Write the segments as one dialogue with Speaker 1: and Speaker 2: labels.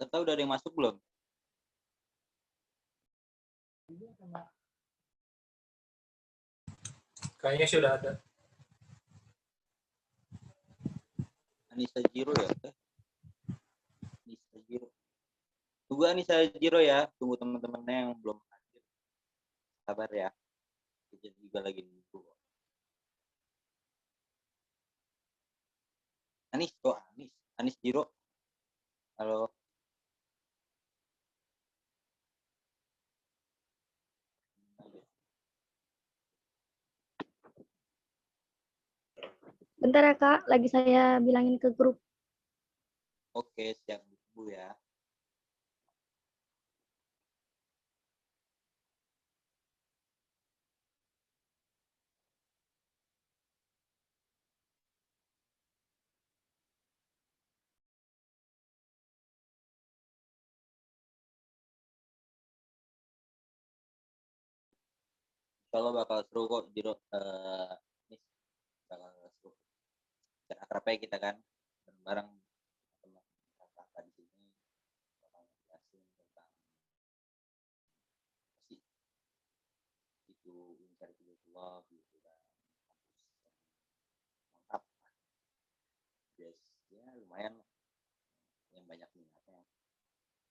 Speaker 1: Serta udah ada yang masuk belum?
Speaker 2: Kayaknya sudah ada.
Speaker 1: Anissa Jiro ya? Anissa Jiro. Tunggu Anissa Jiro ya. Tunggu teman-temannya yang belum hadir. Sabar ya. Kita juga lagi nunggu. Anis Jiro. Halo.
Speaker 3: Bentar ya Kak, lagi saya bilangin ke grup.
Speaker 1: Oke, siap Bu ya. Insyaallah bakal seru kok Jiro. Ini bakal seru. Dan akrab aja kita kan bareng teman-teman di sini bakal jelasin tentang itu insyaallah gitu kan. Mantap. Yes, ya lumayan yang banyak minatnya.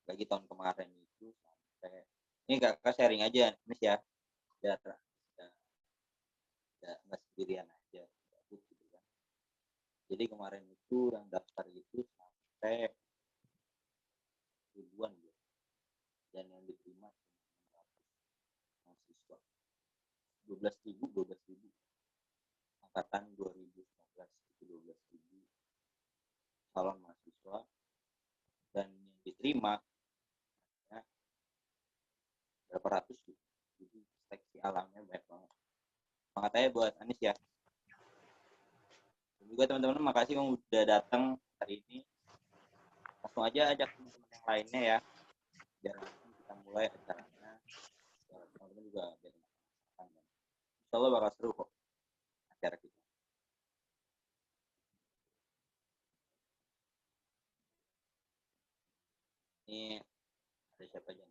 Speaker 1: Lagi tahun kemarin itu sampai ini kakak sharing aja Miss ya. Biar nggak sendirian aja gitu kan. Jadi kemarin itu yang daftar itu sampai ribuan ya, dan yang diterima mahasiswa 12.000 angkatan 2019 itu 12.000 calon mahasiswa, dan yang diterima ya, berapa ratus gitu. Jadi seleksi alamnya banyak banget. Semangat aja buat Anis ya. Dan juga teman-teman makasih yang udah datang hari ini. Langsung aja ajak teman-teman yang lainnya ya, biar langsung kita mulai acaranya. Teman-teman juga biar insyaallah bakal seru kok acara kita. Ini ada siapa aja?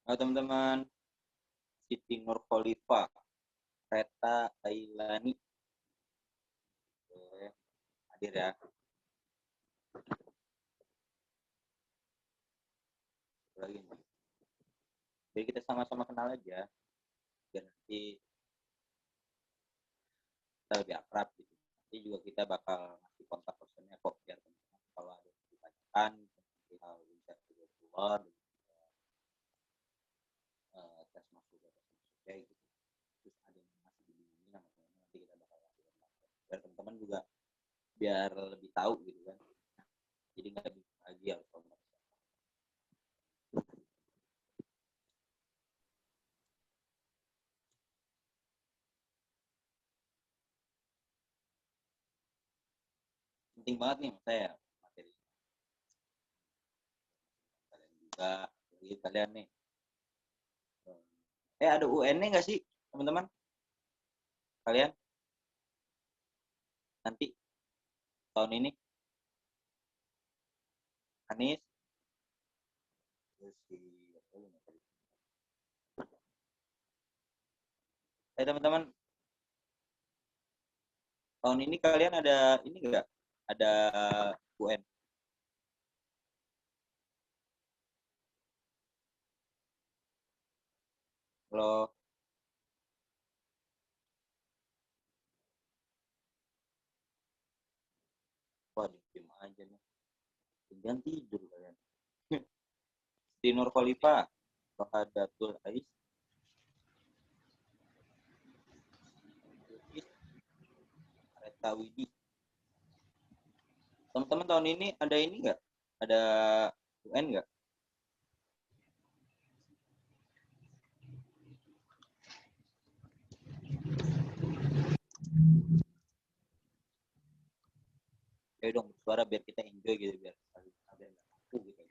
Speaker 1: Halo teman-teman, Siti Nur Khalifa, Reta Ailani, hadir ya. Lagi nih. Jadi kita sama-sama kenal aja, biar nanti kita lebih akrab gitu. Nanti juga kita bakal ngasih kontak personnya kok, biar teman-teman kalau ada yang ditanyakan hal bisa keluar, tes masuk kayak gitu. Terus ada yang masih dibingungin sama teman-teman, nanti kita bakal kasih kontak. Biar teman-teman juga biar lebih tahu gitu kan. Jadi nggak bingung lagi harus kontak. Penting banget nih saya materi kalian juga, jadi kalian nih ada UN-nya nggak sih teman-teman kalian nanti tahun ini? Anis teman-teman, tahun ini kalian ada ini enggak, ada UN? Kalau wah diem aja nih, jangan tidur kalian. Di Nur Khalifa, Wahadatul Ais, Reta Widi. Teman-teman tahun ini ada ini enggak? Ada UN enggak? ayo dong bersuara biar kita enjoy gitu, biar ada yang aku gitu.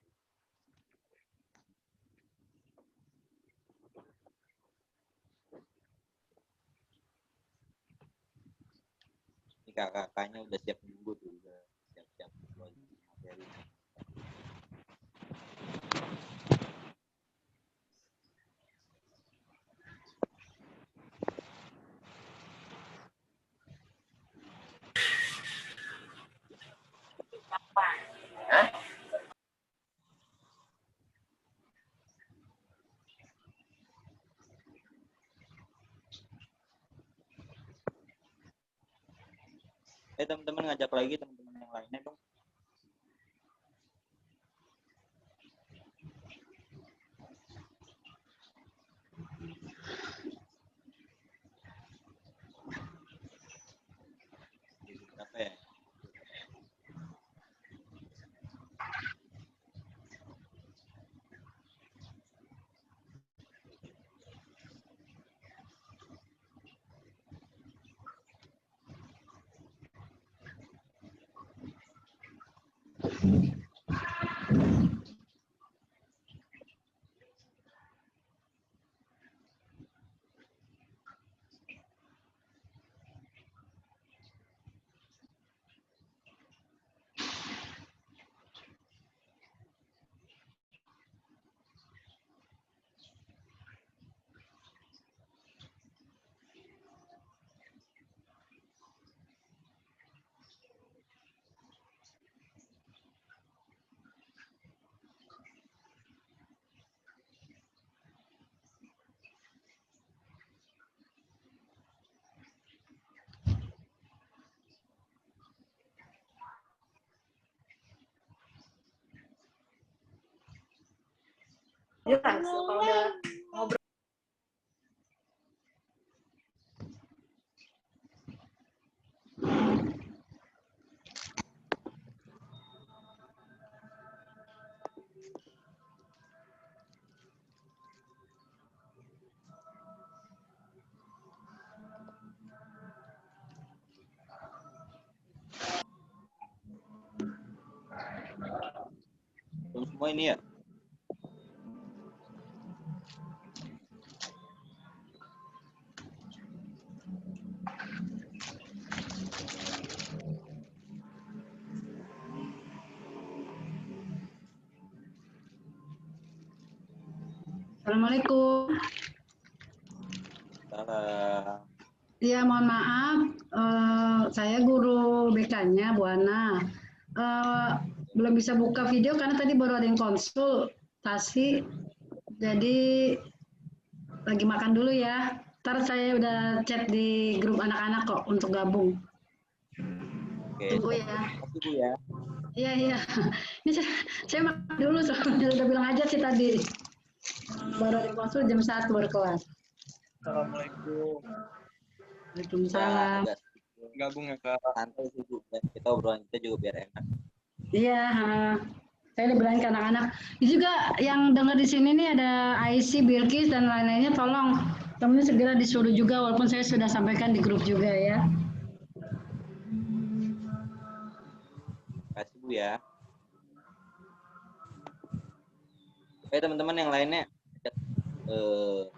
Speaker 1: Ini kakak-kakaknya udah siap nunggu tuh, udah siap-siap materi. Teman-teman ngajak lagi teman-teman yang lainnya dong. Berapa ya?
Speaker 2: Jelas kalau udah ngobrol.
Speaker 1: Belum semua ini ya?
Speaker 2: Assalamualaikum.
Speaker 1: Salah.
Speaker 2: Iya, mohon maaf. Saya guru BK-nya, Bu Ana. Belum bisa buka video karena tadi baru ada yang konsultasi. Jadi lagi makan dulu ya. Ntar saya udah chat di grup anak-anak kok untuk gabung.
Speaker 1: Oke,
Speaker 2: Tunggu ya.
Speaker 1: makasih Bu ya.
Speaker 2: Iya, iya. Ini saya makan dulu soalnya udah bilang aja sih tadi. Baru ada konsul jam 1 baru kelas.
Speaker 4: Assalamualaikum.
Speaker 2: Waalaikumsalam.
Speaker 1: Agak
Speaker 4: Gabung ya Kak.
Speaker 1: santai sih Bu. Kita obrolan kita juga biar enak.
Speaker 2: Iya, saya udah bilang ke anak-anak. Ini juga yang dengar di sini nih ada IC, Bilkis dan lain-lainnya, tolong temennya segera disuruh juga walaupun saya sudah sampaikan di grup juga ya.
Speaker 1: Makasih Bu ya. Oke teman-teman yang lainnya ajak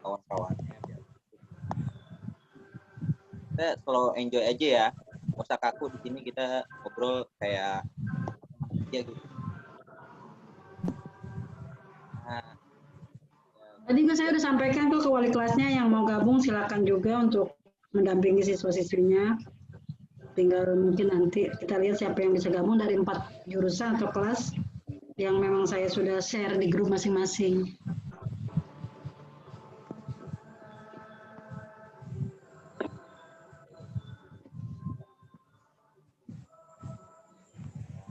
Speaker 1: kawan-kawannya biar kita selalu enjoy aja ya. Nggak usah kaku, di sini kita ngobrol kayak ya gitu. Nah,
Speaker 2: Tadi kan saya udah sampaikan tuh ke wali kelasnya yang mau gabung silakan juga untuk mendampingi siswa-siswinya. Tinggal mungkin nanti kita lihat siapa yang bisa gabung dari 4 jurusan atau kelas yang memang saya sudah share di grup masing-masing.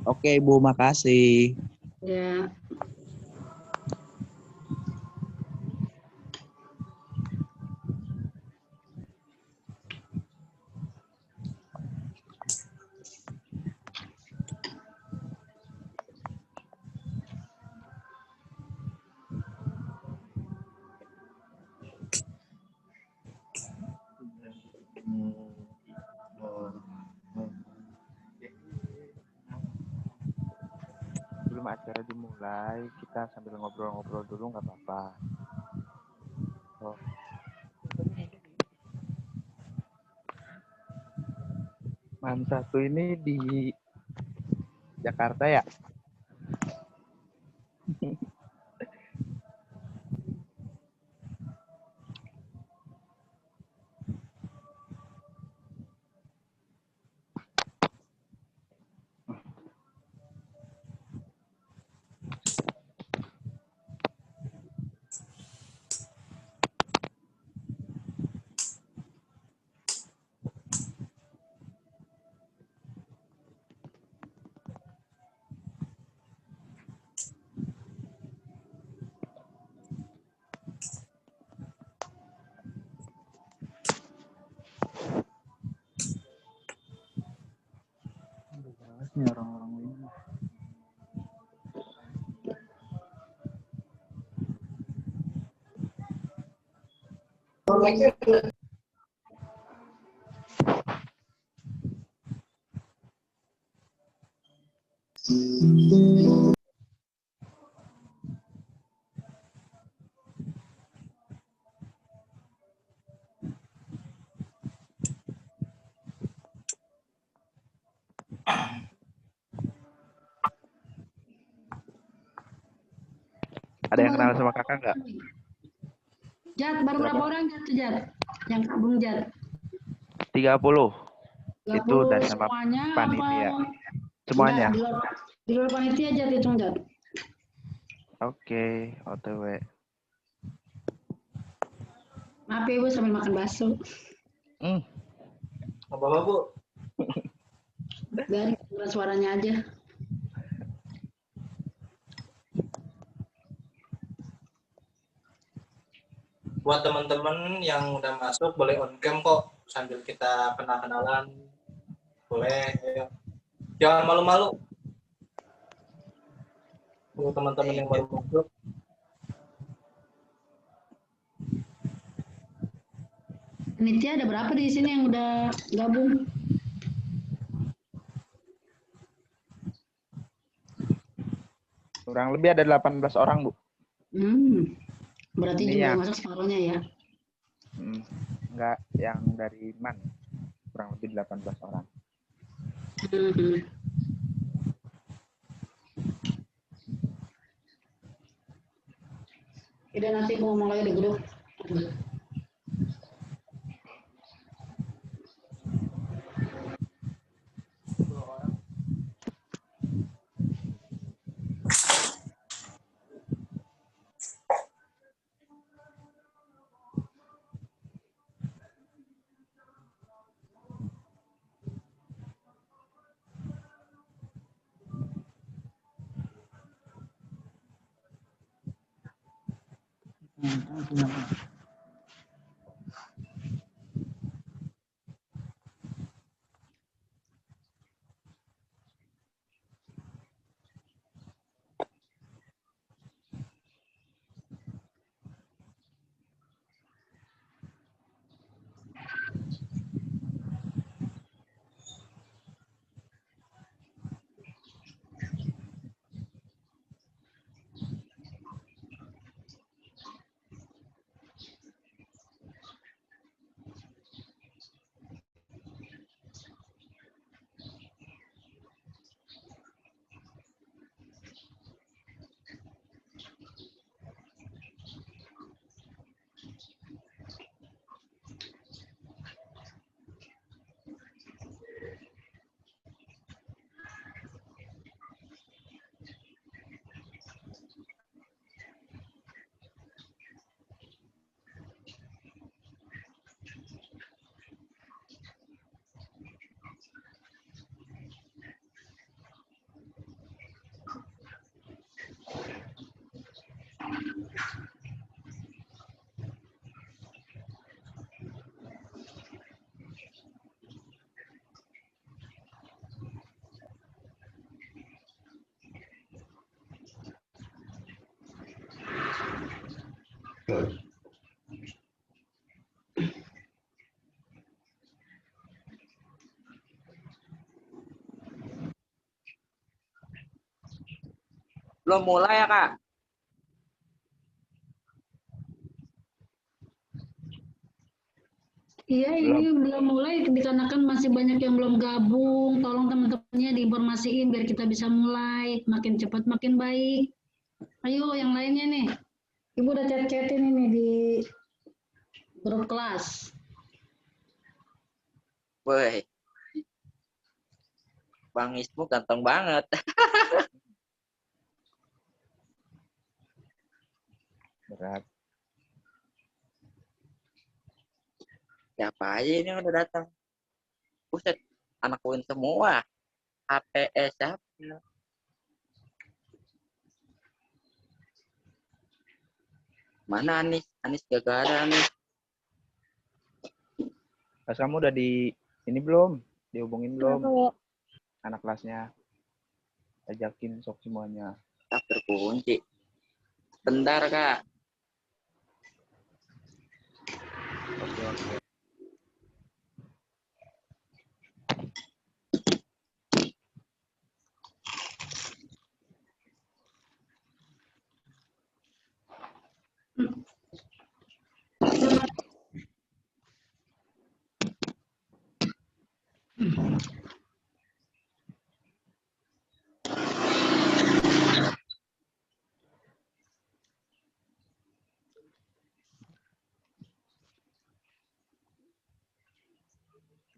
Speaker 4: Oke Bu, makasih.
Speaker 2: Ya.
Speaker 5: sebelum acara dimulai, kita sambil ngobrol-ngobrol dulu nggak apa-apa. Oh. MAN 1 ini di Jakarta ya? Ini orang-orang ini. Ada yang kenal sama kakak nggak?
Speaker 2: Jat, baru berapa orang Jat, Jat? Yang gabung Jat?
Speaker 5: 30. Itu
Speaker 2: 30
Speaker 5: udah sama
Speaker 2: semuanya
Speaker 5: panitia.
Speaker 2: apa?
Speaker 5: Semuanya.
Speaker 2: Enggak, di luar panitia Jat hitung Jat.
Speaker 5: Oke, OTW.
Speaker 2: Maaf ya, Bu, sambil makan bakso.
Speaker 4: Apa-apa, Bu?
Speaker 2: Biarin suaranya aja.
Speaker 6: Buat teman-teman yang udah masuk boleh on cam kok sambil kita kenal-kenalan, boleh. Ayo. Jangan malu-malu. Buat teman-teman yang baru masuk.
Speaker 2: Panitia ada berapa di sini yang udah gabung?
Speaker 5: Kurang lebih ada 18 orang, Bu.
Speaker 2: Berarti
Speaker 5: Ini
Speaker 2: jumlah
Speaker 5: yang-
Speaker 2: yang masuk separuhnya ya?
Speaker 5: Enggak, yang dari MAN. Kurang lebih 18 orang.
Speaker 2: Udah nanti mau ngomong lagi di grup.
Speaker 7: belum mulai ya, Kak?
Speaker 2: Iya, ini belum mulai dikarenakan masih banyak yang belum gabung. Tolong teman-temannya diinformasiin biar kita bisa mulai. Makin cepat makin baik. Ayo yang lainnya nih. Ibu udah chat-chatin ini di grup kelas.
Speaker 7: Woi, Bang Ismu ganteng banget.
Speaker 5: Berat.
Speaker 7: Siapa aja ini yang udah datang? Buset, anak UIN semua. APS siapa? Mana Anis? Anis gak ada Anis.
Speaker 5: Pas kamu udah di ini belum? Dihubungin belum?
Speaker 3: Kenapa, Wo?
Speaker 5: Anak kelasnya. Ajakin sok semuanya.
Speaker 7: Tak terkunci. Bentar, Kak.
Speaker 5: Oke.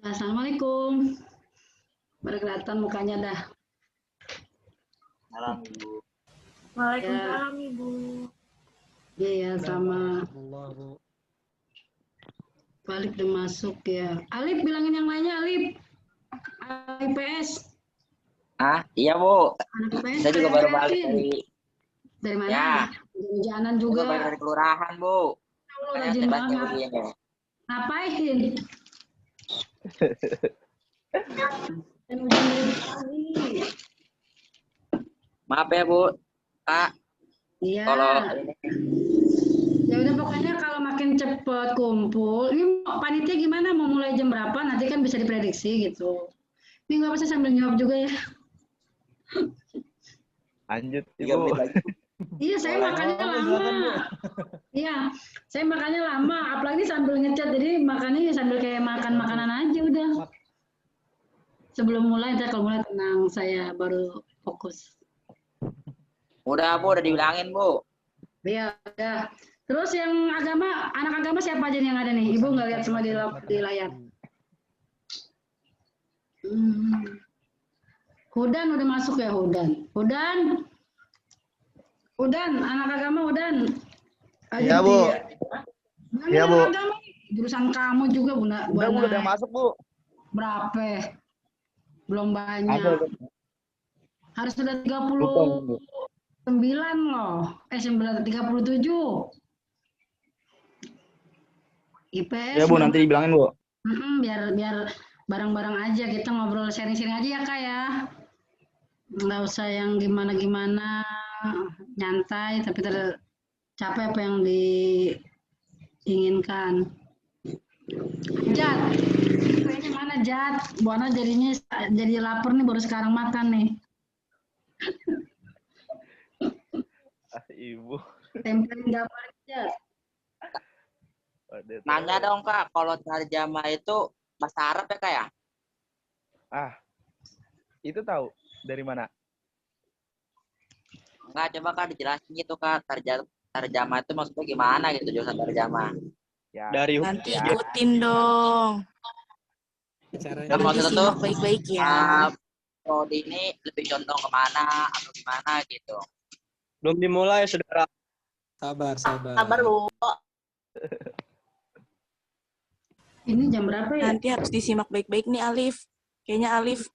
Speaker 2: Assalamualaikum. Baru kelihatan mukanya dah.
Speaker 1: Malam Ibu.
Speaker 3: Waalaikumsalam, Ibu.
Speaker 2: Iya, sama. Balik udah masuk ya. Alif bilangin yang lainnya, Alif. IPS.
Speaker 7: Ah, iya, Bu.
Speaker 2: Anak IPS.
Speaker 7: Saya juga baru balik
Speaker 2: yakin. Dari mana?
Speaker 7: Ya.
Speaker 2: Hujanan
Speaker 7: Juga
Speaker 2: juga.
Speaker 7: balik dari kelurahan, Bu.
Speaker 2: Allah,
Speaker 7: Makanya
Speaker 2: rajin
Speaker 7: saya baca
Speaker 2: banget.
Speaker 7: begini.
Speaker 2: Ngapain? Dan hujan dari pagi.
Speaker 7: Maaf ya, Bu. Kak,
Speaker 2: Iya.
Speaker 7: kalau ini
Speaker 2: Ya udah pokoknya kalau makin cepet kumpul, ini panitia gimana mau mulai jam berapa? Nanti kan bisa diprediksi gitu. Ini nggak apa sih sambil nyuap juga ya?
Speaker 5: Lanjut,
Speaker 1: 3
Speaker 5: Ibu.
Speaker 1: menit lagi.
Speaker 2: Iya, saya
Speaker 1: Boleh.
Speaker 2: makannya
Speaker 1: Oh,
Speaker 2: lama.
Speaker 1: silakan, Bu.
Speaker 2: Iya, saya makannya lama. Apalagi sambil ngecat, jadi makannya sambil kayak makan makanan aja udah. Sebelum mulai, ntar kalau mulai tenang, saya baru fokus.
Speaker 7: udah, Bu, udah dibilangin, Bu.
Speaker 2: Iya, udah. Terus yang agama, anak agama siapa aja nih yang ada nih? Ibu nggak lihat semua di layar. Hudan udah masuk ya, Hudan. Hudan, anak agama Hudan.
Speaker 4: Iya, Bu. Iya, Bu.
Speaker 2: Agama, jurusan kamu juga, Bunda.
Speaker 4: Udah, Bu, udah masuk, Bu.
Speaker 2: Berapa? Belum banyak.
Speaker 4: Ada.
Speaker 2: Harus sudah
Speaker 4: Lupa, Bu.
Speaker 2: 39 loh. 37. IPS.
Speaker 4: Ya, Bu, nanti dibilangin, Bu.
Speaker 2: Biar bareng-bareng aja kita ngobrol sharing-sharing aja ya, Kak ya. Nggak usah yang gimana-gimana, nyantai tapi tercapai apa yang diinginkan. Jat, kayaknya mana Jat? Bu Ana jadinya jadi lapar nih, baru sekarang makan nih.
Speaker 5: Ibu.
Speaker 2: Tempelin gambar Jat.
Speaker 7: Nanya dong, Kak, kalau tarjamah itu bahasa Arab ya, Kak ya?
Speaker 5: Ah, itu tahu dari mana?
Speaker 7: Enggak, coba Kak dijelasin gitu, Kak. Tarjamah itu maksudnya gimana gitu, jurusan tarjamah.
Speaker 5: Ya.
Speaker 4: Dari
Speaker 8: Nanti ikutin dong.
Speaker 7: Dan
Speaker 8: Nanti
Speaker 7: maksudnya tuh,
Speaker 8: simak baik-baik ya.
Speaker 7: prodi ini lebih condong kemana atau gimana gitu.
Speaker 4: belum dimulai, Saudara.
Speaker 9: Sabar.
Speaker 8: Sabar, Bu.
Speaker 2: Ini jam berapa ya?
Speaker 8: Nanti harus disimak baik-baik nih, Alif. Kayaknya Alif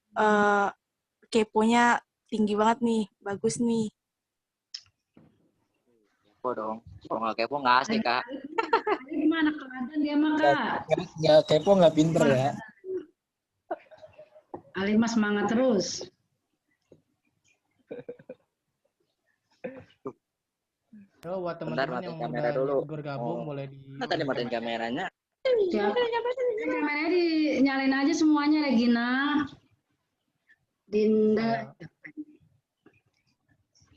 Speaker 8: keponya tinggi banget nih. Bagus nih.
Speaker 7: Kepo dong. Kalau nggak kepo nggak asik, Kak.
Speaker 2: Ini gimana keadaan dia mah, Kak?
Speaker 9: Nggak kepo, nggak pinter ya.
Speaker 2: Alimah semangat terus.
Speaker 9: Oh, buat
Speaker 7: Bentar,
Speaker 9: teman-teman yang
Speaker 7: matiin kamera
Speaker 9: udah
Speaker 7: dulu.
Speaker 9: bergabung
Speaker 7: Oh.
Speaker 9: boleh di.
Speaker 7: Nah, tadi matiin kameranya.
Speaker 2: Ya. Kameranya dinyalain aja semuanya, Regina. Dinda.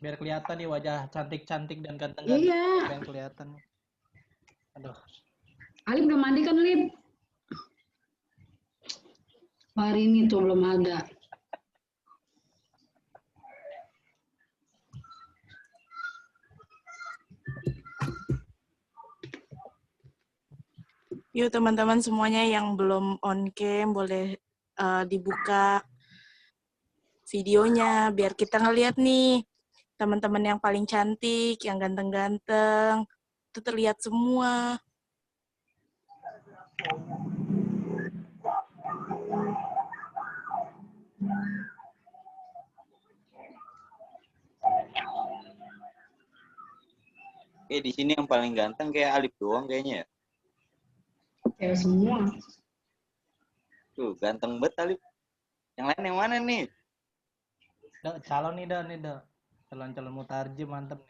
Speaker 9: Biar kelihatan nih wajah cantik-cantik dan ganteng-ganteng.
Speaker 2: Iya.
Speaker 9: Biar kelihatan. Aduh.
Speaker 2: Alif udah mandi kan, Lip? Hari ini tuh belum ada.
Speaker 8: Yuk teman-teman semuanya yang belum on cam boleh dibuka videonya biar kita ngeliat nih teman-teman yang paling cantik, yang ganteng-ganteng, itu terlihat semua.
Speaker 1: Di sini yang paling ganteng kayak Alif doang kayaknya ya.
Speaker 2: Kayak semua.
Speaker 1: Tuh, ganteng banget Alif. Yang lain yang mana nih?
Speaker 9: Calon nih, dah. Calon-calon mutarjem mantep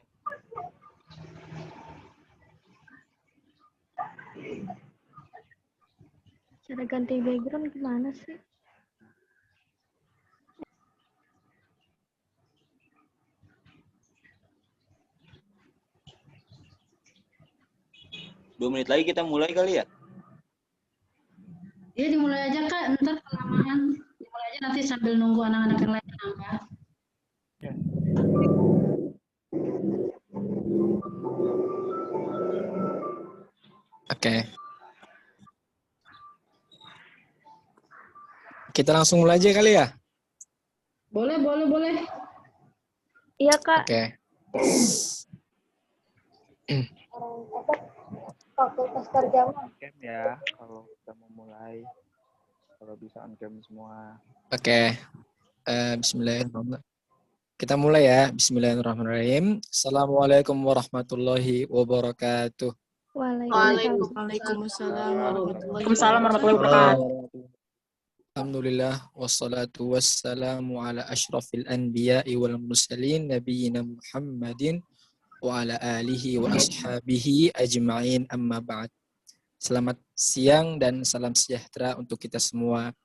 Speaker 9: nih.
Speaker 3: Cara ganti background gimana sih?
Speaker 1: Dua menit lagi kita mulai kali ya?
Speaker 2: Iya dimulai aja Kak, ntar kelamaan. Dimulai aja nanti sambil nunggu anak-anak yang lain nambah.
Speaker 9: Oke. Kita langsung mulai aja kali ya?
Speaker 2: Boleh.
Speaker 3: Iya Kak.
Speaker 9: Oke.
Speaker 3: Fakultas Terjemah.
Speaker 5: Cam ya, kalau kita mau mulai. Kalau bisa on cam semua.
Speaker 9: Oke. Bismillahirrahmanirrahim. Kita mulai ya. Bismillahirrahmanirrahim. Assalamualaikum warahmatullahi wabarakatuh.
Speaker 8: Waalaikumsalam
Speaker 3: warahmatullahi wabarakatuh.
Speaker 9: Alhamdulillah wassalatu wassalamu ala asyrafil anbiya'i wal mursalin nabiyina Muhammadin wa ala alihi wa ashabihi ajma'in amma ba'd. Selamat siang dan salam sejahtera untuk kita semua.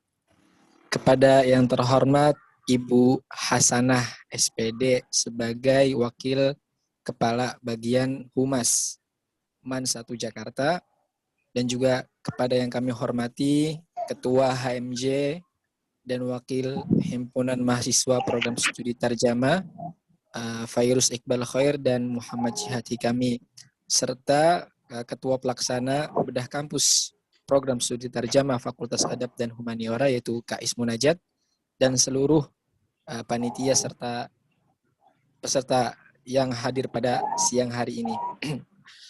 Speaker 9: Kepada yang terhormat Ibu Hasanah SPD sebagai Wakil Kepala Bagian Humas MAN 1 Jakarta, dan juga kepada yang kami hormati Ketua HMJ dan Wakil Himpunan Mahasiswa Program Studi Tarjamah Fairuz Iqbal Khair dan Muhammad Jihad Hikami, serta Ketua Pelaksana Bedah Kampus Program Studi Tarjamah Fakultas Adab dan Humaniora yaitu Kak Ismunajat, dan seluruh panitia serta peserta yang hadir pada siang hari ini.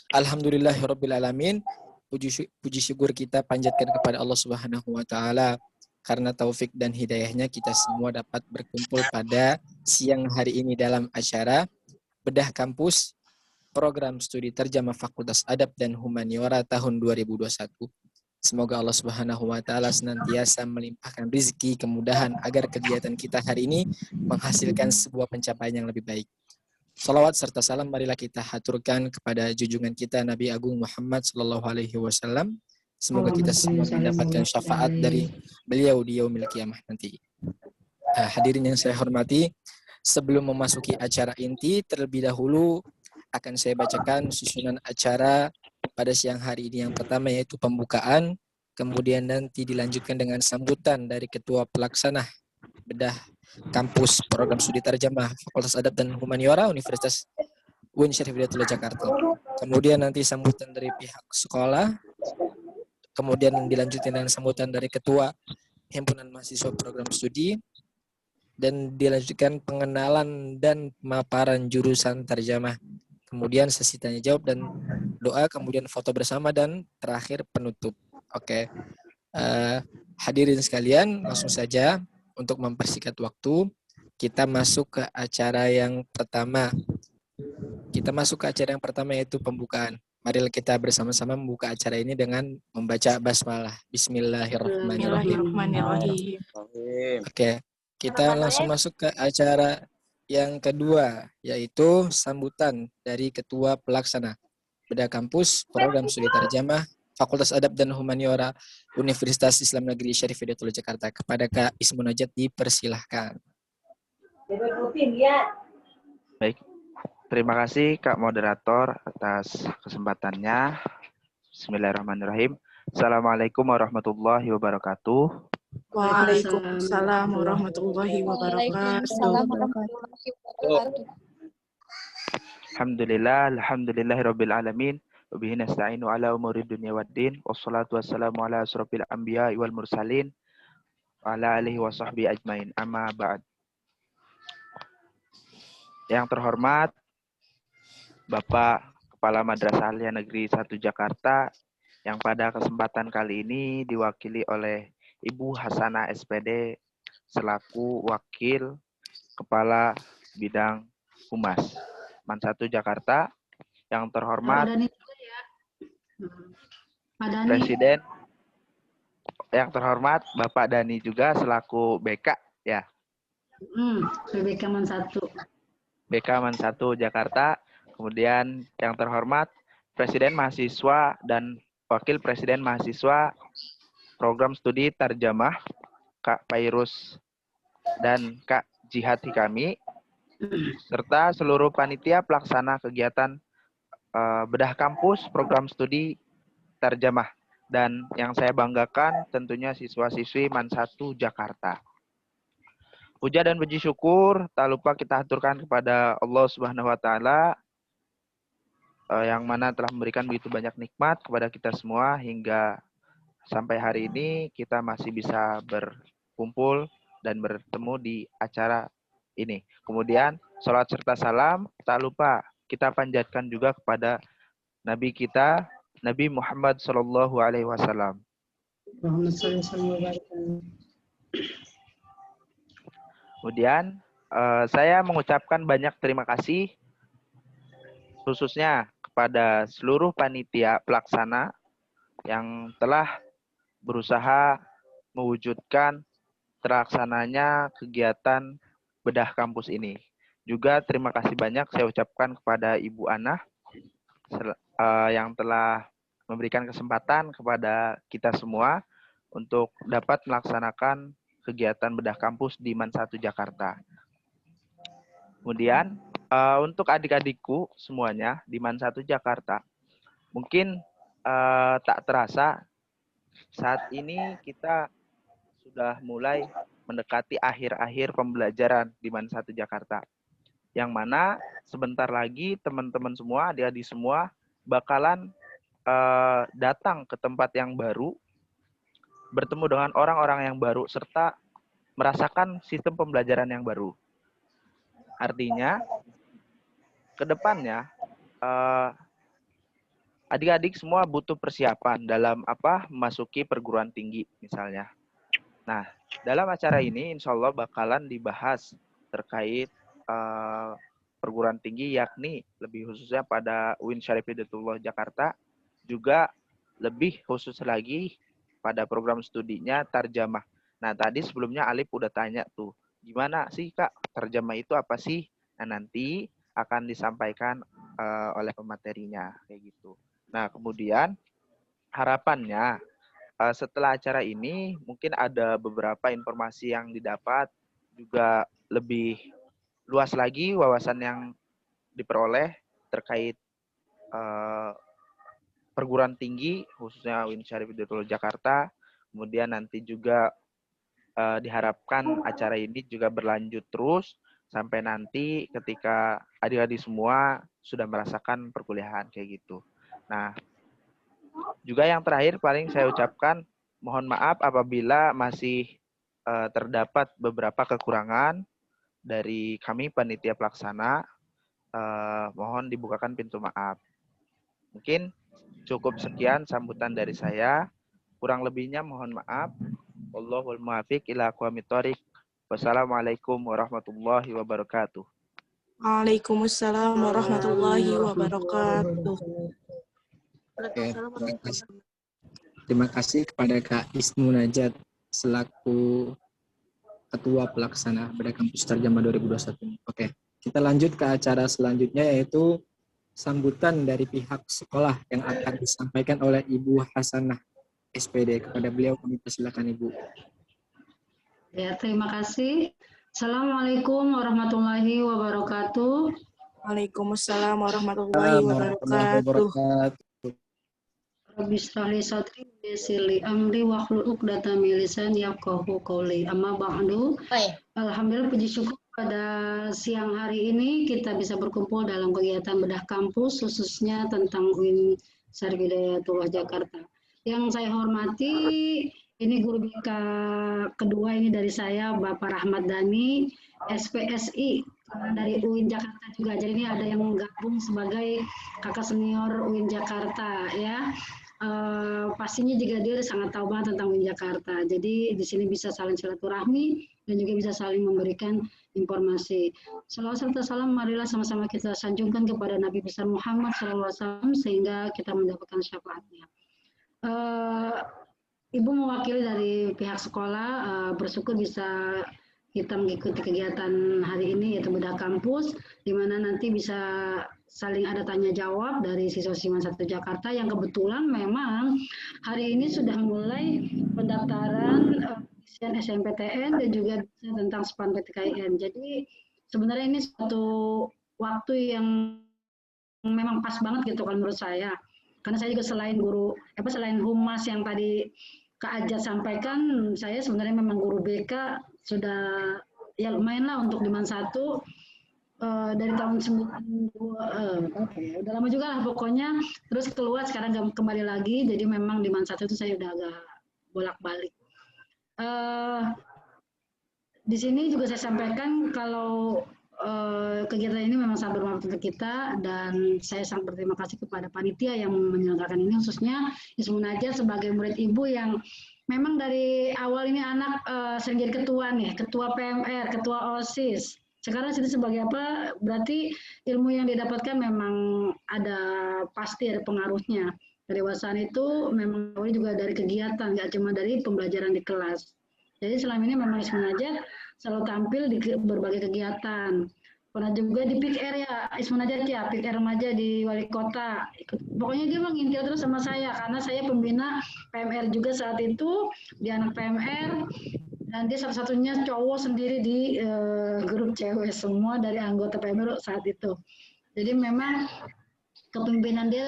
Speaker 9: Alhamdulillahirabbil alamin. Puji syukur kita panjatkan kepada Allah Subhanahu wa taala karena taufik dan hidayahnya kita semua dapat berkumpul pada siang hari ini dalam acara Bedah Kampus Program Studi Tarjamah Fakultas Adab dan Humaniora tahun 2021. Semoga Allah Subhanahu wa taala senantiasa melimpahkan rezeki kemudahan agar kegiatan kita hari ini menghasilkan sebuah pencapaian yang lebih baik. Salawat serta salam marilah kita haturkan kepada junjungan kita Nabi Agung Muhammad sallallahu alaihi wasallam. Semoga kita semua mendapatkan syafaat dari beliau di yaumil qiyamah nanti. Hadirin yang saya hormati, sebelum memasuki acara inti, terlebih dahulu akan saya bacakan susunan acara pada siang hari ini. Yang pertama yaitu pembukaan, kemudian nanti dilanjutkan dengan sambutan dari Ketua Pelaksana Bedah Kampus Program Studi Tarjamah Fakultas Adab dan Humaniora Universitas UIN Syarif Hidayatullah Jakarta. Kemudian nanti sambutan dari pihak sekolah, kemudian dilanjutkan dengan sambutan dari Ketua Himpunan Mahasiswa Program Studi, dan dilanjutkan pengenalan dan pemaparan jurusan tarjamah. Kemudian sesi tanya jawab dan doa, kemudian foto bersama, dan terakhir penutup. Oke. Hadirin sekalian, langsung saja untuk mempersingkat waktu, kita masuk ke acara yang pertama. Yaitu pembukaan. Marilah kita bersama-sama membuka acara ini dengan membaca basmalah. Bismillahirrahmanirrahim. Oke, kita langsung masuk ke acara yang kedua, yaitu sambutan dari Ketua Pelaksana Bedah Kampus Program Studi Tarjamah Fakultas Adab dan Humaniora Universitas Islam Negeri Syarif Hidayatullah Jakarta. Kepada Kak Ismunajat dipersilahkan.
Speaker 5: Baik, Terima kasih Kak Moderator atas kesempatannya. Bismillahirrahmanirrahim. Assalamualaikum warahmatullahi wabarakatuh.
Speaker 8: Waalaikumsalam warahmatullahi wabarakatuh.
Speaker 3: Waalaikumsalam warahmatullahi wabarakatuh.
Speaker 5: Alhamdulillahirabbil alamin. Wa bihi nasta'inu ala umuri dunya waddin. Wassalatu wassalamu ala asrofil anbiya'i wal mursalin wa ala alihi wa sahbihi ajmain. Amma ba'd. Yang terhormat Bapak Kepala Madrasah Aliyah Negeri 1 Jakarta, yang pada kesempatan kali ini diwakili oleh Ibu Hasanah SPD selaku Wakil Kepala Bidang Humas Man 1 Jakarta. Yang terhormat Presiden, yang terhormat Bapak Dani juga selaku BK ya.
Speaker 2: BK Man 1.
Speaker 5: BK Man 1 Jakarta. Kemudian yang terhormat Presiden Mahasiswa dan Wakil Presiden Mahasiswa Program Studi Tarjamah Kak Pairus dan Kak Jihad Hikami, serta seluruh panitia pelaksana kegiatan bedah kampus Program Studi Tarjamah, dan yang saya banggakan tentunya siswa-siswi Man 1 Jakarta. Puja dan puji syukur tak lupa kita aturkan kepada Allah Subhanahu wa taala yang mana telah memberikan begitu banyak nikmat kepada kita semua hingga sampai hari ini kita masih bisa berkumpul dan bertemu di acara ini. Kemudian salat serta salam tak lupa kita panjatkan juga kepada Nabi kita, Nabi Muhammad Sallallahu Alaihi Wasallam. Kemudian saya mengucapkan banyak terima kasih khususnya kepada seluruh panitia pelaksana yang telah berusaha mewujudkan terlaksananya kegiatan bedah kampus ini. Juga terima kasih banyak saya ucapkan kepada Ibu Ana yang telah memberikan kesempatan kepada kita semua untuk dapat melaksanakan kegiatan bedah kampus di Man 1 Jakarta. Kemudian untuk adik-adikku semuanya di Man 1 Jakarta, mungkin tak terasa saat ini kita sudah mulai mendekati akhir-akhir pembelajaran di Man 1 Jakarta. Yang mana sebentar lagi teman-teman semua, adik-adik semua bakalan datang ke tempat yang baru, bertemu dengan orang-orang yang baru, serta merasakan sistem pembelajaran yang baru. Artinya, ke depannya adik-adik semua butuh persiapan dalam memasuki perguruan tinggi misalnya. Nah, dalam acara ini insya Allah bakalan dibahas terkait perguruan tinggi, yakni lebih khususnya pada UIN Syarif Hidayatullah Jakarta, juga lebih khusus lagi pada program studinya Tarjamah. Nah, tadi sebelumnya Alif udah tanya tuh, gimana sih Kak, Tarjamah itu apa sih? Nah, nanti akan disampaikan oleh pematerinya kayak gitu. Nah, kemudian harapannya setelah acara ini mungkin ada beberapa informasi yang didapat, juga lebih luas lagi wawasan yang diperoleh terkait perguruan tinggi khususnya UIN Syarif Hidayatullah Jakarta. Kemudian nanti juga diharapkan acara ini juga berlanjut terus sampai nanti ketika adik-adik semua sudah merasakan perkuliahan kayak gitu. Nah, juga yang terakhir paling saya ucapkan mohon maaf apabila masih terdapat beberapa kekurangan dari kami panitia pelaksana. Mohon dibukakan pintu maaf. Mungkin cukup sekian sambutan dari saya. Kurang lebihnya mohon maaf. Wallahul muwaffiq ila aqwamit thoriq. Wassalamualaikum warahmatullahi wabarakatuh.
Speaker 8: Waalaikumsalam warahmatullahi wabarakatuh.
Speaker 9: Oke, terima kasih kepada Kak Ismu Najat selaku Ketua Pelaksana Bedah Kampus Tarjamah 2021. Oke, kita lanjut ke acara selanjutnya, yaitu sambutan dari pihak sekolah yang akan disampaikan oleh Ibu Hasanah SPD. Kepada beliau kami persilakan Ibu.
Speaker 2: Ya, terima kasih. Assalamualaikum warahmatullahi wabarakatuh.
Speaker 8: Waalaikumsalam warahmatullahi wabarakatuh.
Speaker 2: Rabbi shrah li sadri wa yassir li amri wahlul 'uqdatam min lisani yafqahu qawli. Amma ba'du. Alhamdulillah, puji syukur pada siang hari ini kita bisa berkumpul dalam kegiatan bedah kampus khususnya tentang UIN Syarif Hidayatullah Jakarta. Yang saya hormati ini guru BK kedua ini dari saya, Bapak Rahmat Dhani, SPSI dari UIN Jakarta juga. Jadi ini ada yang gabung sebagai kakak senior UIN Jakarta ya. Pastinya juga dia sangat tahu banget tentang UIN Jakarta. Jadi di sini bisa saling silaturahmi dan juga bisa saling memberikan informasi. Salawat serta salam marilah sama-sama kita sanjungkan kepada Nabi besar Muhammad SAW sehingga kita mendapatkan syafaatnya. Ibu mewakili dari pihak sekolah, bersyukur bisa kita mengikuti kegiatan hari ini yaitu bedah kampus, di mana nanti bisa saling ada tanya jawab dari siswa-siswa 1 Jakarta yang kebetulan memang hari ini sudah mulai pendaftaran SNMPTN dan juga tentang SPAN PTKIN. Jadi sebenarnya ini suatu waktu yang memang pas banget gitu kan menurut saya. Karena saya juga selain humas yang tadi Kak Ajat sampaikan, saya sebenarnya memang guru BK sudah ya lumayan lah untuk di MAN 1 dari tahun 92, udah lama juga lah pokoknya, terus keluar sekarang kembali lagi, jadi memang di MAN 1 itu saya udah agak bolak-balik. Di sini juga saya sampaikan kalau kegiatan ini memang sangat bermanfaat untuk kita dan saya sangat berterima kasih kepada panitia yang menyelenggarakan ini, khususnya Ismu Najat sebagai murid ibu yang memang dari awal ini anak sering jadi ketua nih, ketua PMR, ketua OSIS. Sekarang sini sebagai apa? Berarti ilmu yang didapatkan memang pasti ada pengaruhnya. Kedewasaan itu memang juga dari kegiatan, nggak cuma dari pembelajaran di kelas. Jadi selama ini memang Ismu Najat selalu tampil di berbagai kegiatan. Pernah juga di PIK ya, Ismu Najat ya, PIK remaja di wali kota. Pokoknya dia mengintil terus sama saya, karena saya pembina PMR juga saat itu, dia anak PMR, dan dia satu-satunya cowok sendiri di grup cewek semua dari anggota PMR saat itu. Jadi memang kepemimpinan dia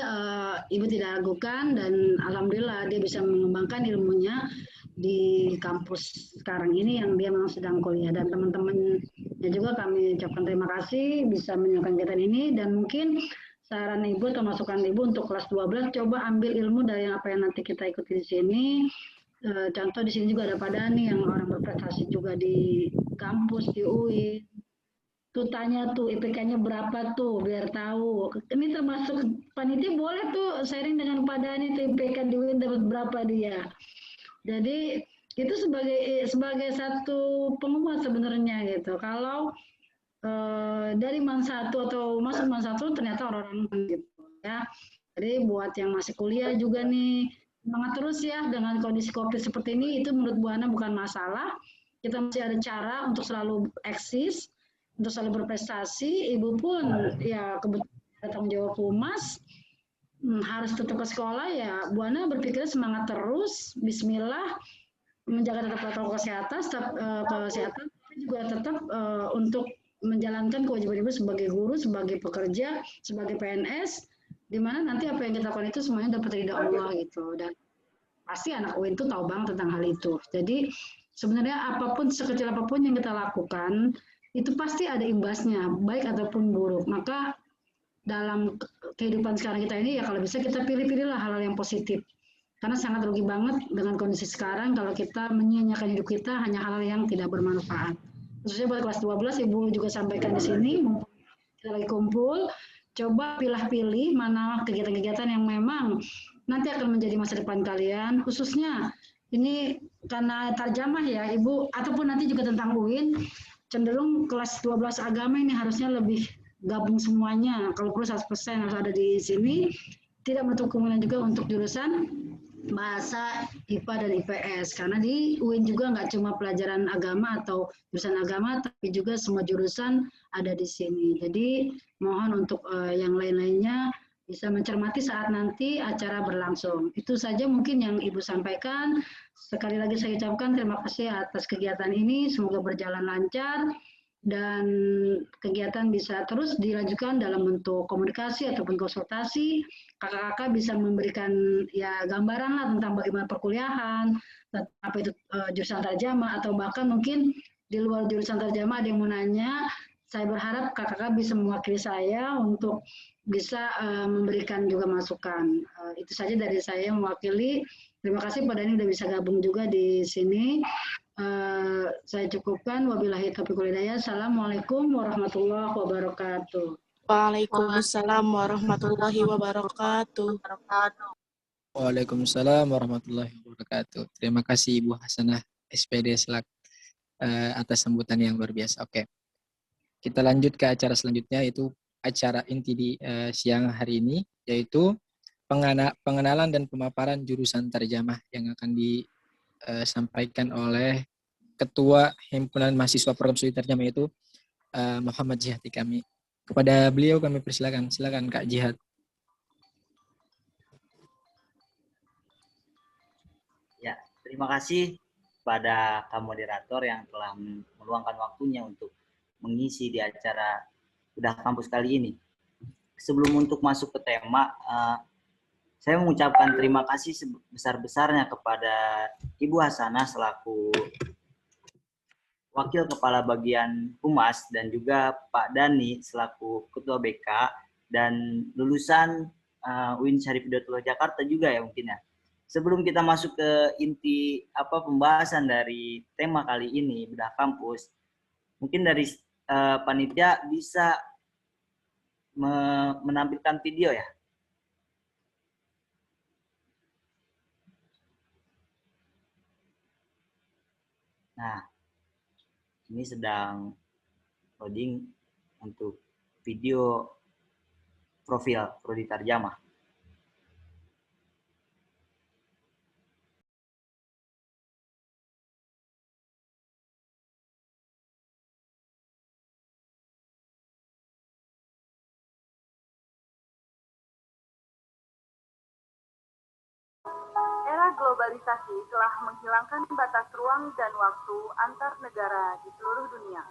Speaker 2: ibu tidak ragukan dan alhamdulillah dia bisa mengembangkan ilmunya di kampus sekarang ini yang dia memang sedang kuliah, dan teman-temannya juga kami ucapkan terima kasih bisa menjalankan kegiatan ini. Dan mungkin saran ibu atau masukan ibu untuk kelas 12 coba ambil ilmu dari apa yang nanti kita ikuti di sini. Contoh di sini juga ada Pak Dhani yang orang berprestasi juga di kampus di UIN. Tuh tanya tuh IPK-nya berapa tuh biar tahu. Ini termasuk panitia boleh tuh sharing dengan Pak Dhani tuh IPK di UIN dapat berapa dia. Jadi itu sebagai satu penguat sebenarnya gitu. Kalau dari MAN 1 atau masuk MAN 1 ternyata orang-orang gitu ya. Jadi buat yang masih kuliah juga nih semangat terus ya, dengan kondisi COVID seperti ini itu menurut Bu Ana bukan masalah. Kita masih ada cara untuk selalu eksis, untuk selalu berprestasi. Ibu pun ya kebetulan ada tanggung jawab humas, harus tetap ke sekolah ya. Bu Ana berpikir semangat terus, bismillah, menjaga tetap protokol kesehatan, tapi juga tetap untuk menjalankan kewajiban ibu sebagai guru, sebagai pekerja, sebagai PNS, di mana nanti apa yang kita lakukan itu semuanya dapat ridha Allah gitu. Dan pasti anak UIN itu tahu banget tentang hal itu. Jadi sebenarnya apapun, sekecil apapun yang kita lakukan itu pasti ada imbasnya, baik ataupun buruk. Maka dalam kehidupan sekarang kita ini ya kalau bisa kita pilih-pilihlah hal-hal yang positif. Karena sangat rugi banget dengan kondisi sekarang kalau kita menyia-nyiakan hidup kita hanya hal-hal yang tidak bermanfaat. Khususnya buat kelas 12, Ibu juga sampaikan di sini, kita lagi kumpul, coba pilih-pilih mana kegiatan-kegiatan yang memang nanti akan menjadi masa depan kalian, khususnya ini karena tarjamah ya Ibu, ataupun nanti juga tentang UIN, cenderung kelas 12 agama ini harusnya lebih gabung semuanya, kalau perlu 100% harus ada di sini, tidak menutup kemungkinan juga untuk jurusan bahasa IPA dan IPS, karena di UIN juga nggak cuma pelajaran agama atau jurusan agama, tapi juga semua jurusan ada di sini. Jadi mohon untuk yang lain-lainnya bisa mencermati saat nanti acara berlangsung. Itu saja mungkin yang Ibu sampaikan. Sekali lagi saya ucapkan terima kasih atas kegiatan ini, semoga berjalan lancar. dan kegiatan bisa terus dilanjutkan dalam bentuk komunikasi ataupun konsultasi. Kakak-kakak bisa memberikan ya gambaran lah tentang bagaimana perkuliahan, apa itu jurusan tarjamah, atau bahkan mungkin di luar jurusan tarjamah ada yang mau nanya. Saya berharap kakak-kakak bisa mewakili saya untuk bisa memberikan juga masukan. Itu saja dari saya mewakili. Terima kasih Pak Dhani sudah bisa gabung juga di sini. Saya cukupkan. Wabillahi taufiq wal hidayah. Assalamualaikum warahmatullahi wabarakatuh.
Speaker 8: Waalaikumsalam warahmatullahi wabarakatuh.
Speaker 9: Waalaikumsalam warahmatullahi wabarakatuh. Terima kasih Ibu Hasanah SPD Selak atas sambutan yang luar biasa. Oke. Kita lanjut ke acara selanjutnya, yaitu acara inti di siang hari ini, yaitu pengenalan dan pemaparan jurusan tarjamah yang akan disampaikan oleh Ketua Himpunan Mahasiswa Program Studi Tarjamah, yaitu Muhammad Jihad kami. Kepada beliau kami persilakan. Silakan Kak Jihad.
Speaker 10: Ya, terima kasih pada kamu moderator yang telah meluangkan waktunya untuk mengisi di acara Udah Kampus kali ini. Sebelum untuk masuk ke tema, saya mengucapkan terima kasih sebesar-besarnya kepada Ibu Hasanah selaku Wakil Kepala Bagian Humas dan juga Pak Dhani selaku Ketua BK dan lulusan UIN Syarif Hidayatullah Jakarta juga ya mungkin ya. Sebelum kita masuk ke inti pembahasan dari tema kali ini Bedah Kampus, mungkin dari panitia bisa menampilkan video ya. Nah, ini sedang loading untuk video profil Prodi Tarjamah.
Speaker 11: Era globalisasi telah menghilangkan batas ruang dan waktu antar negara di seluruh dunia.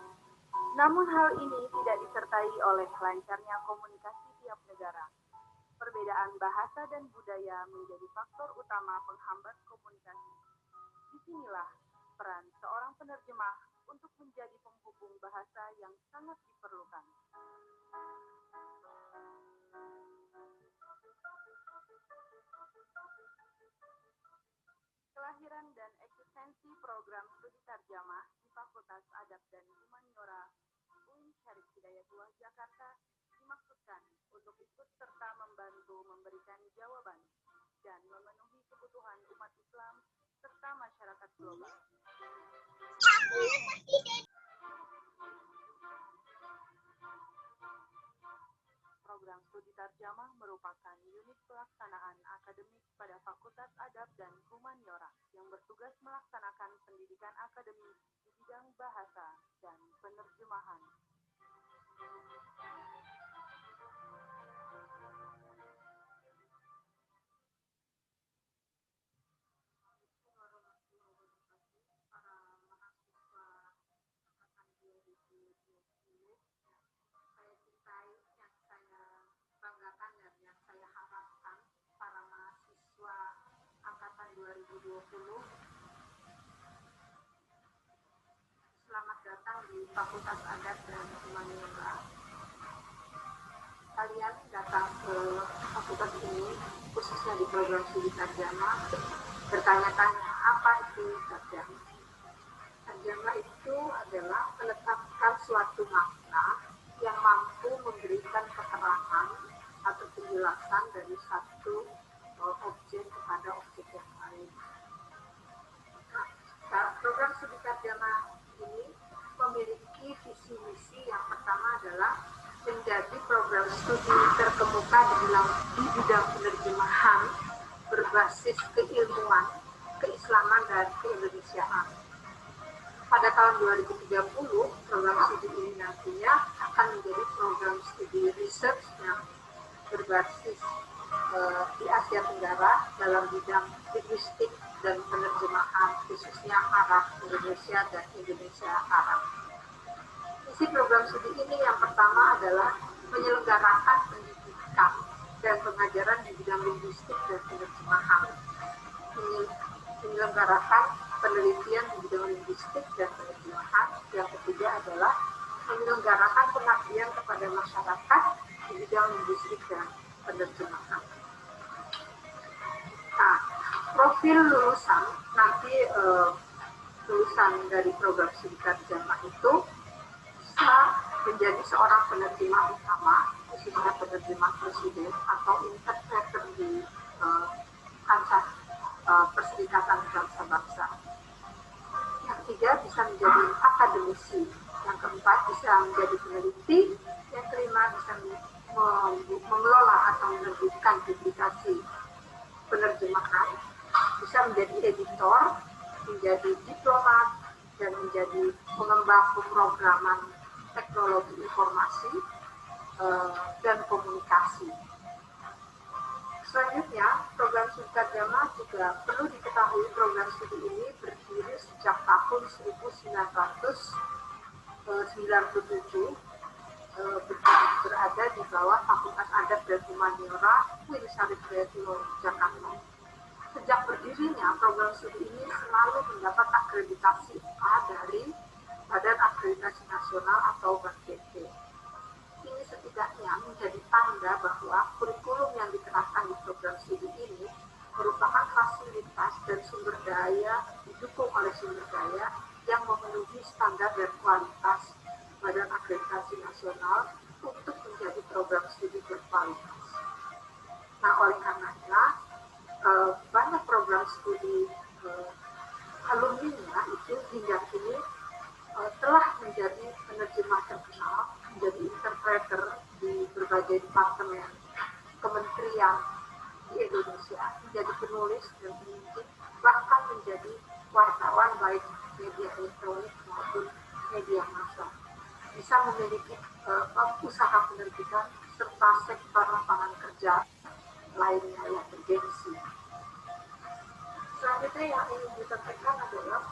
Speaker 11: Namun hal ini tidak disertai oleh lancarnya komunikasi tiap negara. Perbedaan bahasa dan budaya menjadi faktor utama penghambat komunikasi. Disinilah peran seorang penerjemah untuk menjadi penghubung bahasa yang sangat diperlukan. Kelahiran dan eksistensi program studi tarjamah di Fakultas Adab dan Humaniora UIN Syarif Hidayatullah Jakarta dimaksudkan untuk ikut serta membantu memberikan jawaban dan memenuhi kebutuhan umat Islam serta masyarakat global. Program studi tarjamah merupakan unit pelaksanaan akademik pada Fakultas Adab dan Humaniora yang bertugas melaksanakan pendidikan akademik di bidang bahasa dan penerjemahan. Banggakan dan yang saya harapkan para mahasiswa angkatan 2020, selamat datang di Fakultas Adab dan Humaniora. Kalian datang ke fakultas ini khususnya di program studi tarjamah bertanya-tanya apa itu tarjamah. Tarjamah itu adalah menetapkan suatu makna yang mampu memberikan keterangan atau penjelasan dari satu objek kepada objek yang lain. Nah, program studi tarjamah ini memiliki visi misi. Yang pertama adalah menjadi program studi terkemuka di bidang penerjemahan berbasis keilmuan, keislaman, dan keindonesiaan. Pada tahun 2030, program studi ini nantinya akan menjadi program studi research yang berbasis di Asia Tenggara dalam bidang linguistik dan penerjemahan, khususnya Arab Indonesia dan Indonesia Arab. Isi program studi ini yang pertama adalah menyelenggarakan pendidikan dan pengajaran di bidang linguistik dan penerjemahan. Menyelenggarakan penelitian di bidang linguistik dan penerjemahan. Yang ketiga adalah menyelenggarakan pengabdian kepada masyarakat di bidang linguistik dan penerjemahan. Nah, profil lulusan nanti lulusan dari program studi tarjamah itu bisa menjadi seorang penerjemah utama, khususnya penerjemah presiden atau interpreter di kancah perserikatan bangsa-bangsa. Yang ketiga bisa menjadi akademisi. Yang keempat bisa menjadi peneliti. Yang kelima bisa mengelola atau menerbitkan publikasi penerjemahan. Bisa menjadi editor, menjadi diplomat, dan menjadi pengembang pemrograman teknologi informasi dan komunikasi. Selanjutnya, program studi tarjamah juga perlu diketahui program studi ini berdiri sejak tahun 1997, berada di bawah Fakultas Adat dan Humaniora UIN Syarif Hidayatullah Jakarta. Sejak berdirinya, program studi ini selalu mendapat akreditasi A dari Badan Akreditasi Nasional atau BAKT. Ini setidaknya menjadi tanda bahwa kurikulum yang diterapkan di program studi ini merupakan fasilitas dan sumber daya, didukung oleh sumber daya yang memenuhi standar dan kualitas Badan Akreditasi Nasional untuk menjadi program studi berkualitas. Nah, oleh karenanya, banyak program studi alumninya itu hingga kini telah menjadi penerjemah terkenal, menjadi interpreter di berbagai departemen kementerian di Indonesia, menjadi penulis dan penyidik, bahkan menjadi wartawan baik media elektronik maupun media massa. Bisa memiliki usaha penerbitan serta sektor lapangan kerja lainnya yang bergengsi. Selanjutnya yang ingin disampaikan adalah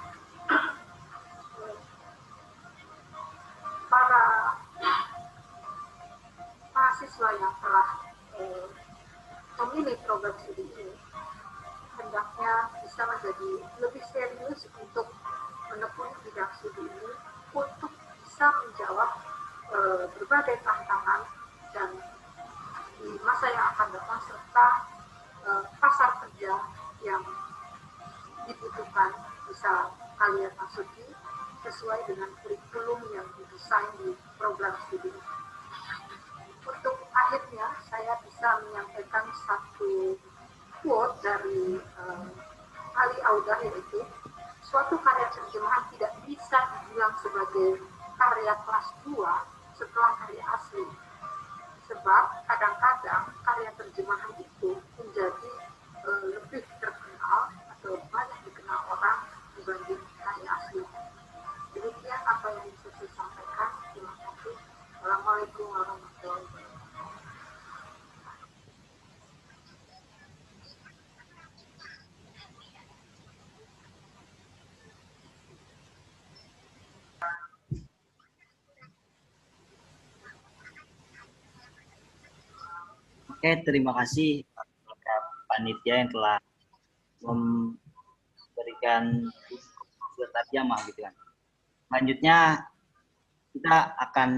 Speaker 11: para mahasiswa yang telah memilih program studi ini hendaknya bisa menjadi lebih serius untuk menekuni bidang studi ini untuk bisa menjawab berbagai tantangan dan di masa yang akan datang serta pasar kerja yang dibutuhkan bisa kalian masuki sesuai dengan kurikulum yang didesain di program studi. Untuk akhirnya saya bisa menyampaikan satu quote dari Ali Audah, yaitu suatu karya terjemahan tidak bisa dibilang sebagai karya kelas 2 setelah karya asli. Sebab kadang-kadang karya terjemahan itu menjadi lebih terkenal atau banyak dikenal orang dibanding karya asli. Demikian apa yang bisa saya sampaikan. Terima kasih. Assalamualaikum warahmatullahi wabarakatuh.
Speaker 10: Oke, terima kasih kepada panitia yang telah memberikan surat tarjamah gitu kan. Selanjutnya kita akan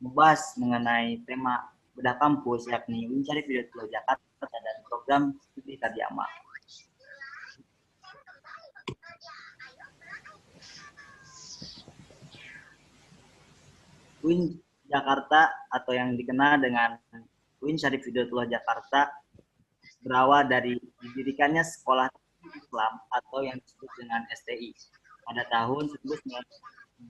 Speaker 10: membahas mengenai tema bedah kampus, yakni UIN Syarif Hidayatullah Jakarta dan program studi tarjamah. UIN Jakarta atau yang dikenal dengan UIN Syarif Hidayatullah Jakarta berawal dari didirikannya Sekolah Islam atau yang disebut dengan STI pada tahun 1940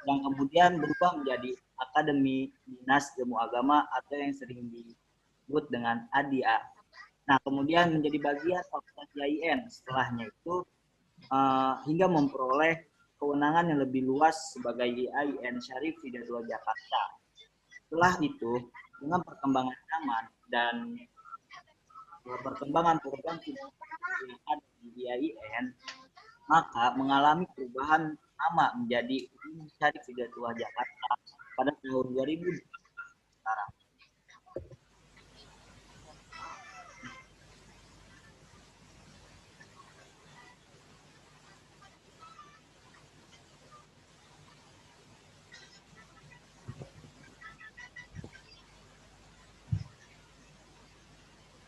Speaker 10: yang kemudian berubah menjadi Akademi Dinas Ilmu Agama atau yang sering disebut dengan ADIA. Nah, kemudian menjadi bagian Fakultas IAIN setelahnya itu hingga memperoleh kewenangan yang lebih luas sebagai IAIN Syarif Hidayatullah Jakarta. Setelah itu, dengan perkembangan zaman dan perkembangan program yang ada di IAIN, maka mengalami perubahan nama menjadi UIN Syarif Hidayatullah Jakarta pada tahun 2000 sekarang.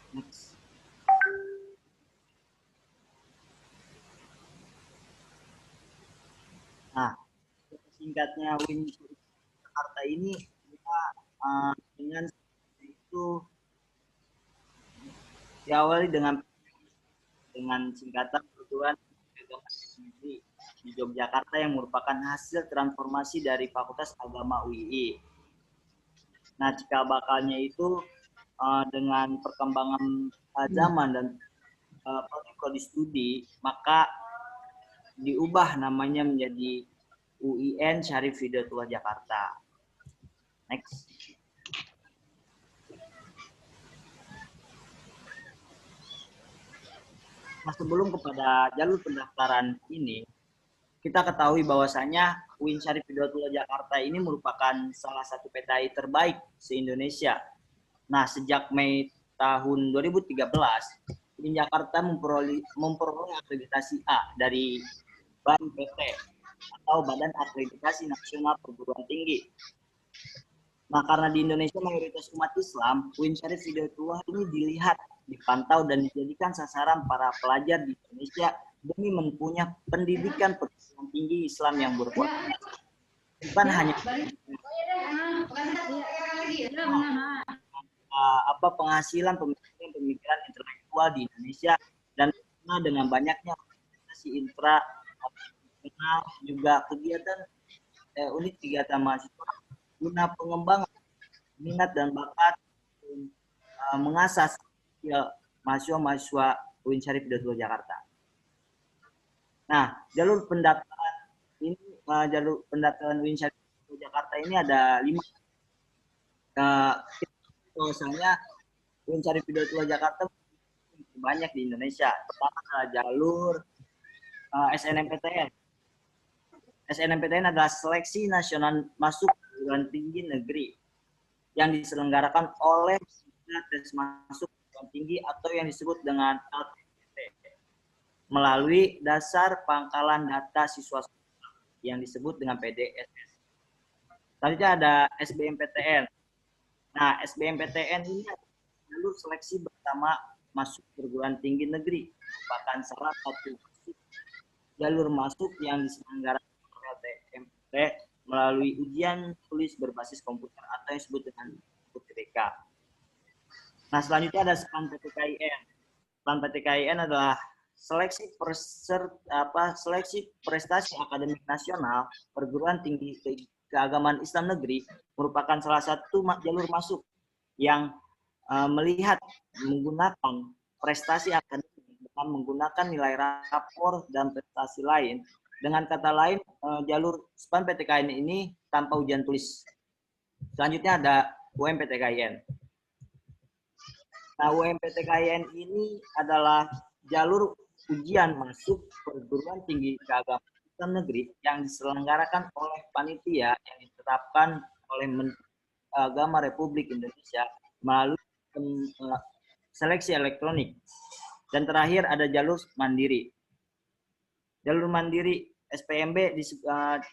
Speaker 10: Next. Nah, singkatnya UIN Jakarta ini kita dengan itu diawali dengan singkatan perguruan agama negeri di Yogyakarta yang merupakan hasil transformasi dari Fakultas Agama UII. Nah, cikal bakalnya itu dengan perkembangan zaman dan prodi studi, maka diubah namanya menjadi UIN Syarif Hidayatullah Jakarta. Next. Nah, sebelum kepada jalur pendaftaran ini, kita ketahui bahwasanya UIN Syarif Hidayatullah Jakarta ini merupakan salah satu PTI terbaik se-Indonesia. Nah, sejak Mei tahun 2013, UIN Jakarta memperoleh akreditasi A dari BANPT atau Badan Akreditasi Nasional Perguruan Tinggi. Nah, karena di Indonesia mayoritas umat Islam, UIN Syarif Hidayatullah ini dilihat, dipantau, dan dijadikan sasaran para pelajar di Indonesia demi menempuhnya pendidikan perguruan tinggi Islam yang berkualitas. Bukan hanya penghasilan pemikiran intelektual di Indonesia dan dengan banyaknya organisasi intra-nasional juga kegiatan unit kegiatan mahasiswa guna pengembangan minat dan bakat mengasah mahasiswa-mahasiswa UIN Syarif Hidayatullah Jakarta. Nah, jalur pendaftaran UIN Syarif Hidayatullah Jakarta ini ada 5. Bahwasanya UIN Syarif Hidayatullah Jakarta banyak di Indonesia. Pertama adalah jalur SNMPTN. SNMPTN adalah Seleksi Nasional Masuk Perguruan Tinggi Negeri yang diselenggarakan oleh tes masuk perguruan tinggi atau yang disebut dengan LPDP melalui dasar pangkalan data siswa yang disebut dengan PDSS. Selanjutnya ada SBMPTN. Nah, SBMPTN ini jalur seleksi pertama masuk perguruan tinggi negeri, merupakan salah satu jalur masuk yang diselenggarakan oleh LTMPT melalui ujian tulis berbasis komputer atau yang disebut dengan UTBK. Nah, selanjutnya ada SPAN-PTKIN. SPAN-PTKIN adalah seleksi prestasi akademik nasional perguruan tinggi keagamaan Islam negeri, merupakan salah satu jalur masuk yang melihat menggunakan prestasi akademik, bukan menggunakan nilai rapor dan prestasi lain. Dengan kata lain, jalur SPAN-PTKIN ini tanpa ujian tulis. Selanjutnya ada UMPTKIN. Nah, UMPTKIN ini adalah jalur ujian masuk perguruan tinggi keagamaan Islam negeri yang diselenggarakan oleh panitia yang ditetapkan oleh Menteri Agama Republik Indonesia melalui seleksi elektronik. Dan terakhir ada jalur mandiri. Jalur mandiri SPMB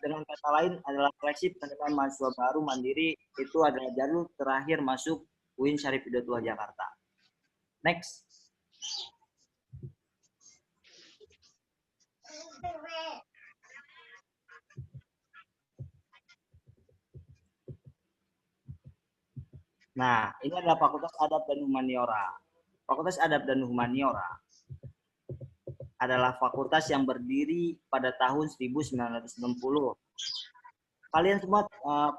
Speaker 10: dengan kata lain adalah seleksi penerimaan mahasiswa baru mandiri, itu adalah jalur terakhir masuk UIN Syarif Hidayatullah Jakarta. Next. Nah, ini adalah Fakultas Adab dan Humaniora. Fakultas Adab dan Humaniora adalah fakultas yang berdiri pada tahun 1960. Kalian semua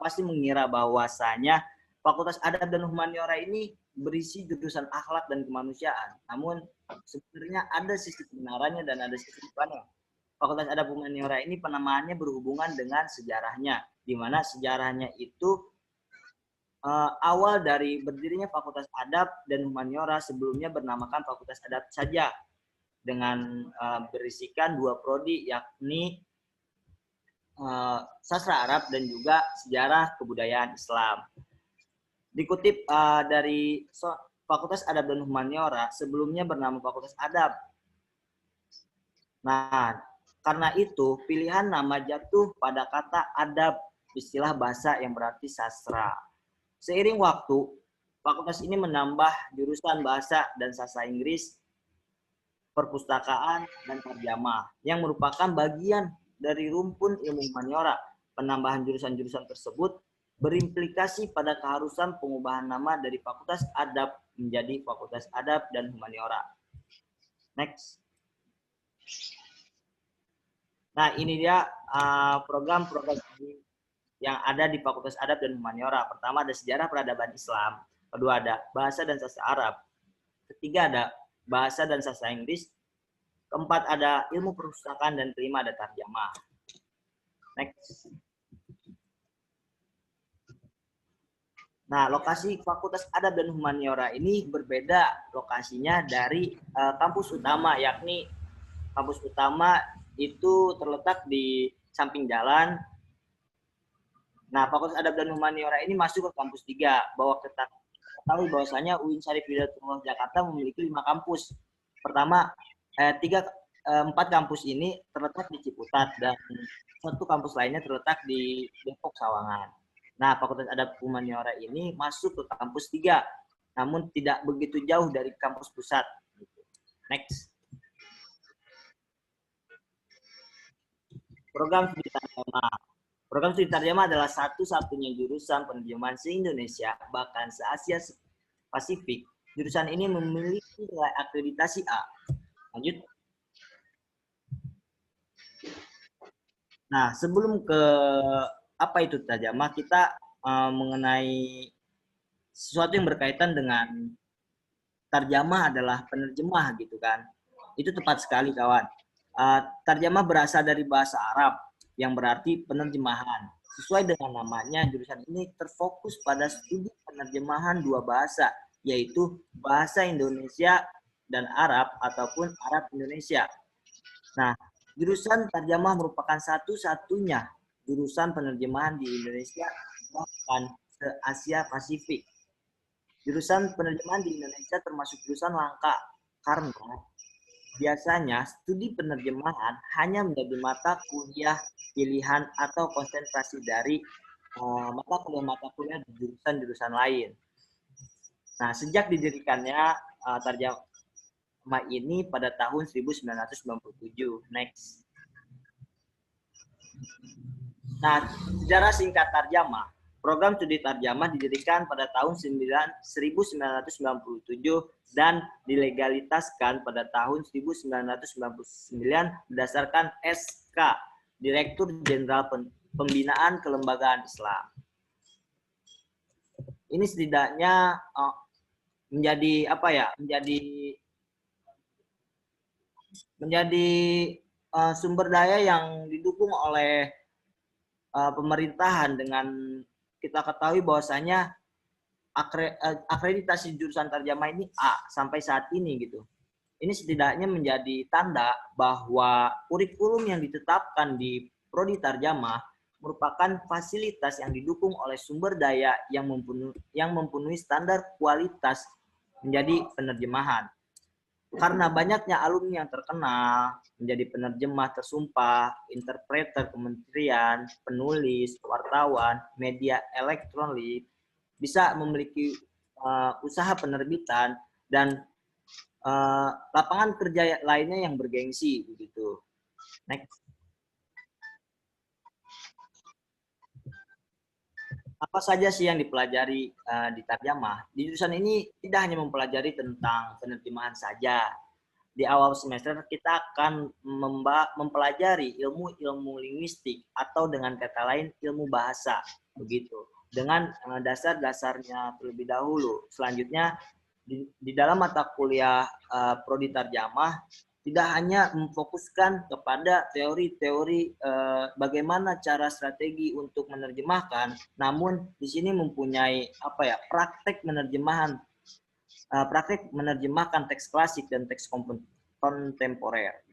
Speaker 10: pasti mengira bahwasanya Fakultas Adab dan Humaniora ini berisi jurusan akhlak dan kemanusiaan. Namun sebenarnya ada sisi kebenarannya dan ada sisi kekurangannya. Fakultas Adab Humaniora ini penamaannya berhubungan dengan sejarahnya, di mana sejarahnya itu awal dari berdirinya Fakultas Adab dan Humaniora sebelumnya bernamakan Fakultas Adab saja. dengan berisikan 2 prodi, yakni sastra Arab dan juga sejarah kebudayaan Islam. Dikutip dari Fakultas Adab dan Humaniora, sebelumnya bernama Fakultas Adab. Nah, karena itu pilihan nama jatuh pada kata adab, istilah bahasa yang berarti sastra. Seiring waktu, fakultas ini menambah jurusan bahasa dan sastra Inggris, perpustakaan, dan terjemah, yang merupakan bagian dari rumpun ilmu humaniora. Penambahan jurusan-jurusan tersebut berimplikasi pada keharusan pengubahan nama dari Fakultas Adab menjadi Fakultas Adab dan Humaniora. Next. Nah, ini dia program-program yang ada di Fakultas Adab dan Humaniora. Pertama ada Sejarah Peradaban Islam, kedua ada Bahasa dan Sastra Arab, ketiga ada Bahasa dan Sastra Inggris, keempat ada Ilmu Perpustakaan, dan kelima ada Tarjamah. Next. Nah, lokasi Fakultas Adab dan Humaniora ini berbeda lokasinya dari kampus utama, yakni kampus utama itu terletak di samping jalan. Nah, Fakultas Adab dan Humaniora ini masuk ke kampus 3. Bahwa kita ketahui bahwasanya UIN Syarif Hidayatullah Jakarta memiliki 5 kampus. Pertama, 4 kampus ini terletak di Ciputat dan 1 kampus lainnya terletak di Depok Sawangan. Nah, Fakultas Adab Humaniora ini masuk ke kampus 3, namun tidak begitu jauh dari kampus pusat. Next. Program studi tarjamah. Program studi tarjamah adalah satu-satunya jurusan penerjemahan se-Indonesia, bahkan se-Asia Pasifik. Jurusan ini memiliki nilai akreditasi A. Lanjut. Nah, sebelum ke apa itu tarjamah, kita mengenai sesuatu yang berkaitan dengan tarjamah adalah penerjemah gitu kan. Itu tepat sekali kawan. Tarjamah berasal dari bahasa Arab yang berarti penerjemahan. Sesuai dengan namanya, jurusan ini terfokus pada studi penerjemahan 2 bahasa, yaitu bahasa Indonesia dan Arab ataupun Arab Indonesia. Nah, jurusan tarjamah merupakan satu-satunya jurusan penerjemahan di Indonesia bahkan se-Asia Pasifik. Jurusan penerjemahan di Indonesia termasuk jurusan langka karena biasanya studi penerjemahan hanya menjadi mata kuliah pilihan atau konsentrasi dari mata kuliah di jurusan-jurusan lain. Nah, sejak didirikannya tarjamah ini pada tahun 1997. Next. Nah, sejarah singkat tarjamah. Program studi tarjamah didirikan pada tahun 1997 dan dilegalitaskan pada tahun 1999 berdasarkan SK Direktur Jenderal Pembinaan Kelembagaan Islam. Ini setidaknya menjadi apa ya? Menjadi sumber daya yang didukung oleh pemerintahan dengan kita ketahui bahwasanya akreditasi jurusan tarjamah ini A sampai saat ini gitu. Ini setidaknya menjadi tanda bahwa kurikulum yang ditetapkan di prodi tarjamah merupakan fasilitas yang didukung oleh sumber daya yang mempenuhi standar kualitas menjadi penerjemahan. Karena banyaknya alumni yang terkenal menjadi penerjemah tersumpah, interpreter kementerian, penulis, wartawan, media elektronik, bisa memiliki usaha penerbitan dan lapangan kerja lainnya yang bergengsi begitu. Next. Apa saja sih yang dipelajari di tarjamah? Di jurusan ini tidak hanya mempelajari tentang penerjemahan saja. Di awal semester kita akan mempelajari ilmu-ilmu linguistik atau dengan kata lain ilmu bahasa begitu. Dengan dasar-dasarnya terlebih dahulu. Selanjutnya di dalam mata kuliah prodi tarjamah tidak hanya memfokuskan kepada teori-teori bagaimana cara strategi untuk menerjemahkan, namun di sini mempunyai praktek menerjemahkan teks klasik dan teks kontemporer.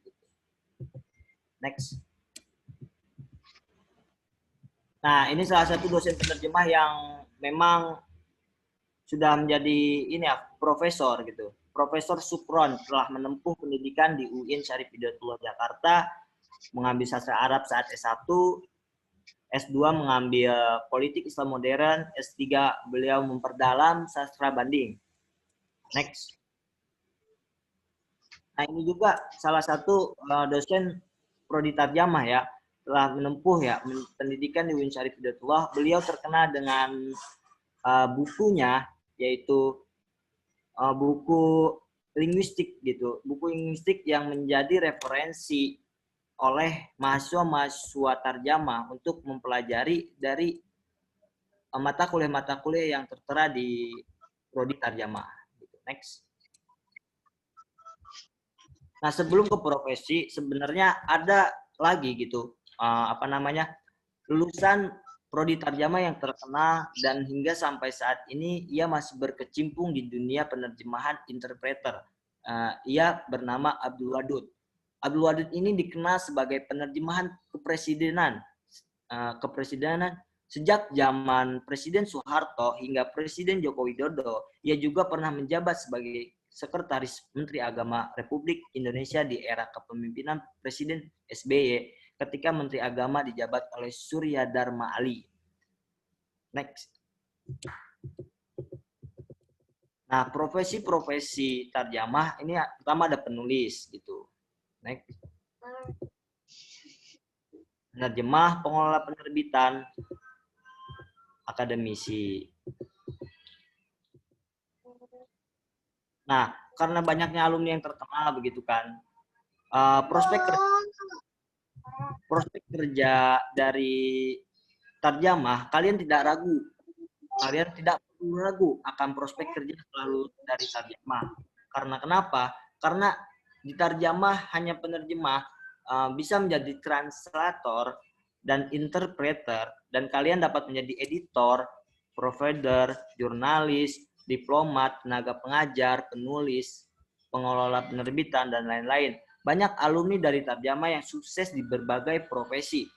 Speaker 10: Next. Nah, ini salah satu dosen penerjemah yang memang sudah menjadi ini ya, profesor gitu. Profesor Sukron telah menempuh pendidikan di UIN Syarif Hidayatullah Jakarta, mengambil sastra Arab saat S1, S2 mengambil politik Islam modern, S3 beliau memperdalam sastra banding. Next. Nah, ini juga salah satu dosen prodi tarjamah ya, telah menempuh ya pendidikan di UIN Syarif Hidayatullah. Beliau terkenal dengan bukunya, yaitu buku linguistik gitu, buku linguistik yang menjadi referensi oleh mahasiswa tarjamah untuk mempelajari dari mata kuliah yang tertera di prodi tarjamah. Next. Nah, sebelum ke profesi sebenarnya ada lagi gitu lulusan prodi tarjamah yang terkenal dan hingga sampai saat ini ia masih berkecimpung di dunia penerjemahan interpreter. Ia bernama Abdul Wadud. Abdul Wadud ini dikenal sebagai penerjemahan kepresidenan sejak zaman Presiden Soeharto hingga Presiden Joko Widodo. Ia juga pernah menjabat sebagai Sekretaris Menteri Agama Republik Indonesia di era kepemimpinan Presiden SBY ketika Menteri Agama dijabat oleh Surya Dharma Ali. Next. Nah, profesi-profesi tarjamah ini pertama ada penulis gitu. Next. Penerjemah, pengelola penerbitan, akademisi. Nah, karena banyaknya alumni yang terkenal begitu kan, prospek kerja dari tarjamah, kalian tidak ragu. Kalian tidak perlu ragu akan prospek kerja selalu dari tarjamah. Karena kenapa? Karena di tarjamah hanya penerjemah bisa menjadi translator dan interpreter, dan kalian dapat menjadi editor, provider, jurnalis, diplomat, tenaga pengajar, penulis, pengelola penerbitan, dan lain-lain. Banyak alumni dari tarjamah yang sukses di berbagai profesi,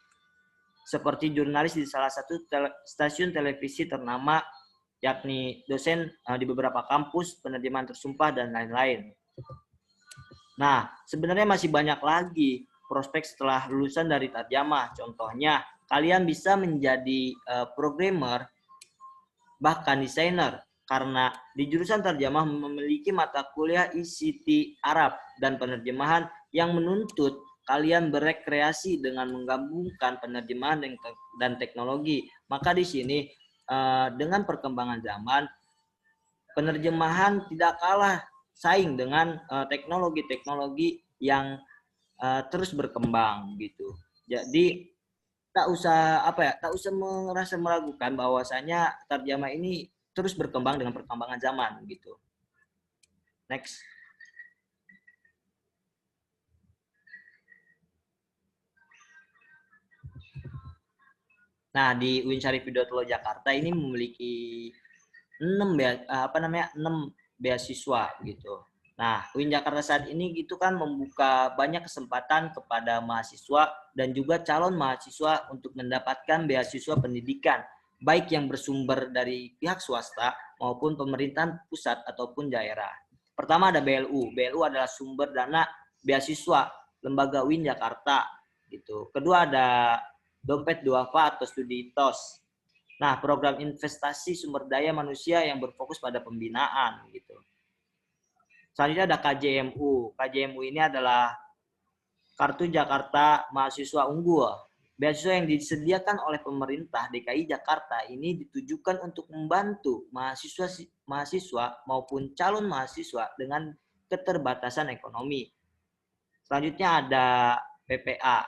Speaker 10: seperti jurnalis di salah satu stasiun televisi ternama, yakni dosen di beberapa kampus, penerjemahan tersumpah, dan lain-lain. Nah, sebenarnya masih banyak lagi prospek setelah lulusan dari tarjamah. Contohnya, kalian bisa menjadi programmer, bahkan desainer, karena di jurusan tarjamah memiliki mata kuliah ICT Arab dan penerjemahan yang menuntut kalian berekreasi dengan menggabungkan penerjemahan dan teknologi. Maka di sini dengan perkembangan zaman, penerjemahan tidak kalah saing dengan teknologi-teknologi yang terus berkembang gitu. Jadi tak usah merasa meragukan bahwasanya tarjamah ini terus berkembang dengan perkembangan zaman gitu. Next. Nah, di UIN Syarif Hidayatullah Jakarta ini memiliki 6 beasiswa gitu. Nah, UIN Jakarta saat ini gitu kan membuka banyak kesempatan kepada mahasiswa dan juga calon mahasiswa untuk mendapatkan beasiswa pendidikan, baik yang bersumber dari pihak swasta maupun pemerintahan pusat ataupun daerah. Pertama ada BLU. BLU adalah sumber dana beasiswa lembaga UIN Jakarta gitu. Kedua ada Dompet Duafa atau Studi TOS. Nah, program investasi sumber daya manusia yang berfokus pada pembinaan gitu. Selanjutnya ada KJMU. KJMU ini adalah Kartu Jakarta Mahasiswa Unggul. Beasiswa yang disediakan oleh pemerintah DKI Jakarta ini ditujukan untuk membantu mahasiswa maupun calon mahasiswa dengan keterbatasan ekonomi. Selanjutnya ada PPA.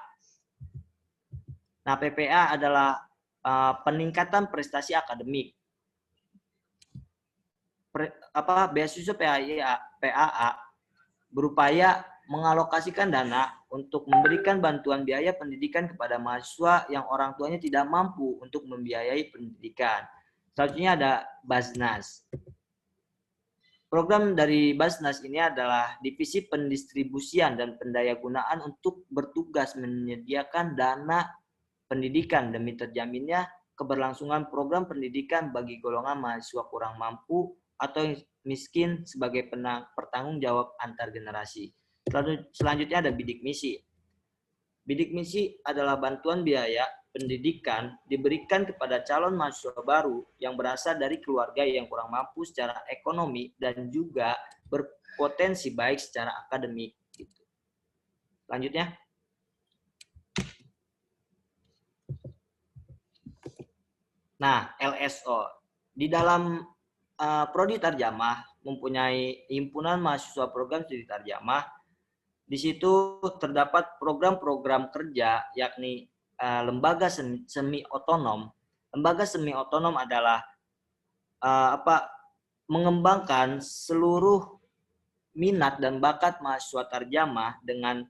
Speaker 10: Nah, PPA adalah peningkatan prestasi akademik. Beasiswa PAA berupaya mengalokasikan dana untuk memberikan bantuan biaya pendidikan kepada mahasiswa yang orang tuanya tidak mampu untuk membiayai pendidikan. Selanjutnya ada Basnas. Program dari Basnas ini adalah divisi pendistribusian dan pendayagunaan untuk bertugas menyediakan dana pendidikan demi terjaminnya keberlangsungan program pendidikan bagi golongan mahasiswa kurang mampu atau miskin sebagai pertanggung jawab antar generasi. Selanjutnya ada bidik misi. Bidik misi adalah bantuan biaya pendidikan diberikan kepada calon mahasiswa baru yang berasal dari keluarga yang kurang mampu secara ekonomi dan juga berpotensi baik secara akademik. Gitu. Selanjutnya. Nah, LSO. Di dalam Prodi Tarjamah mempunyai himpunan mahasiswa program studi tarjamah. Di situ terdapat program-program kerja yakni lembaga semi otonom. Lembaga semi otonom adalah mengembangkan seluruh minat dan bakat mahasiswa tarjamah dengan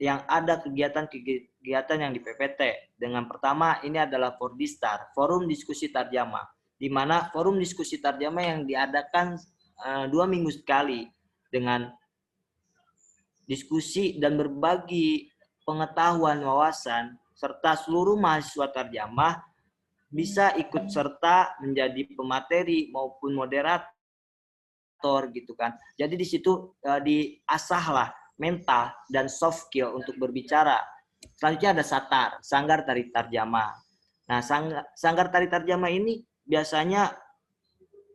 Speaker 10: yang ada kegiatan-kegiatan yang di PPT. Dengan pertama ini adalah Fordistar, Forum Diskusi Tarjamah, di mana forum diskusi tarjamah yang diadakan 2 minggu sekali dengan diskusi dan berbagi pengetahuan, wawasan, serta seluruh mahasiswa tarjamah bisa ikut serta menjadi pemateri maupun moderator gitu kan. Jadi di situ diasahlah mental dan soft skill untuk berbicara. Selanjutnya ada SATAR, Sanggar Tari Tarjamah. Nah, Sanggar Tari Tarjamah ini biasanya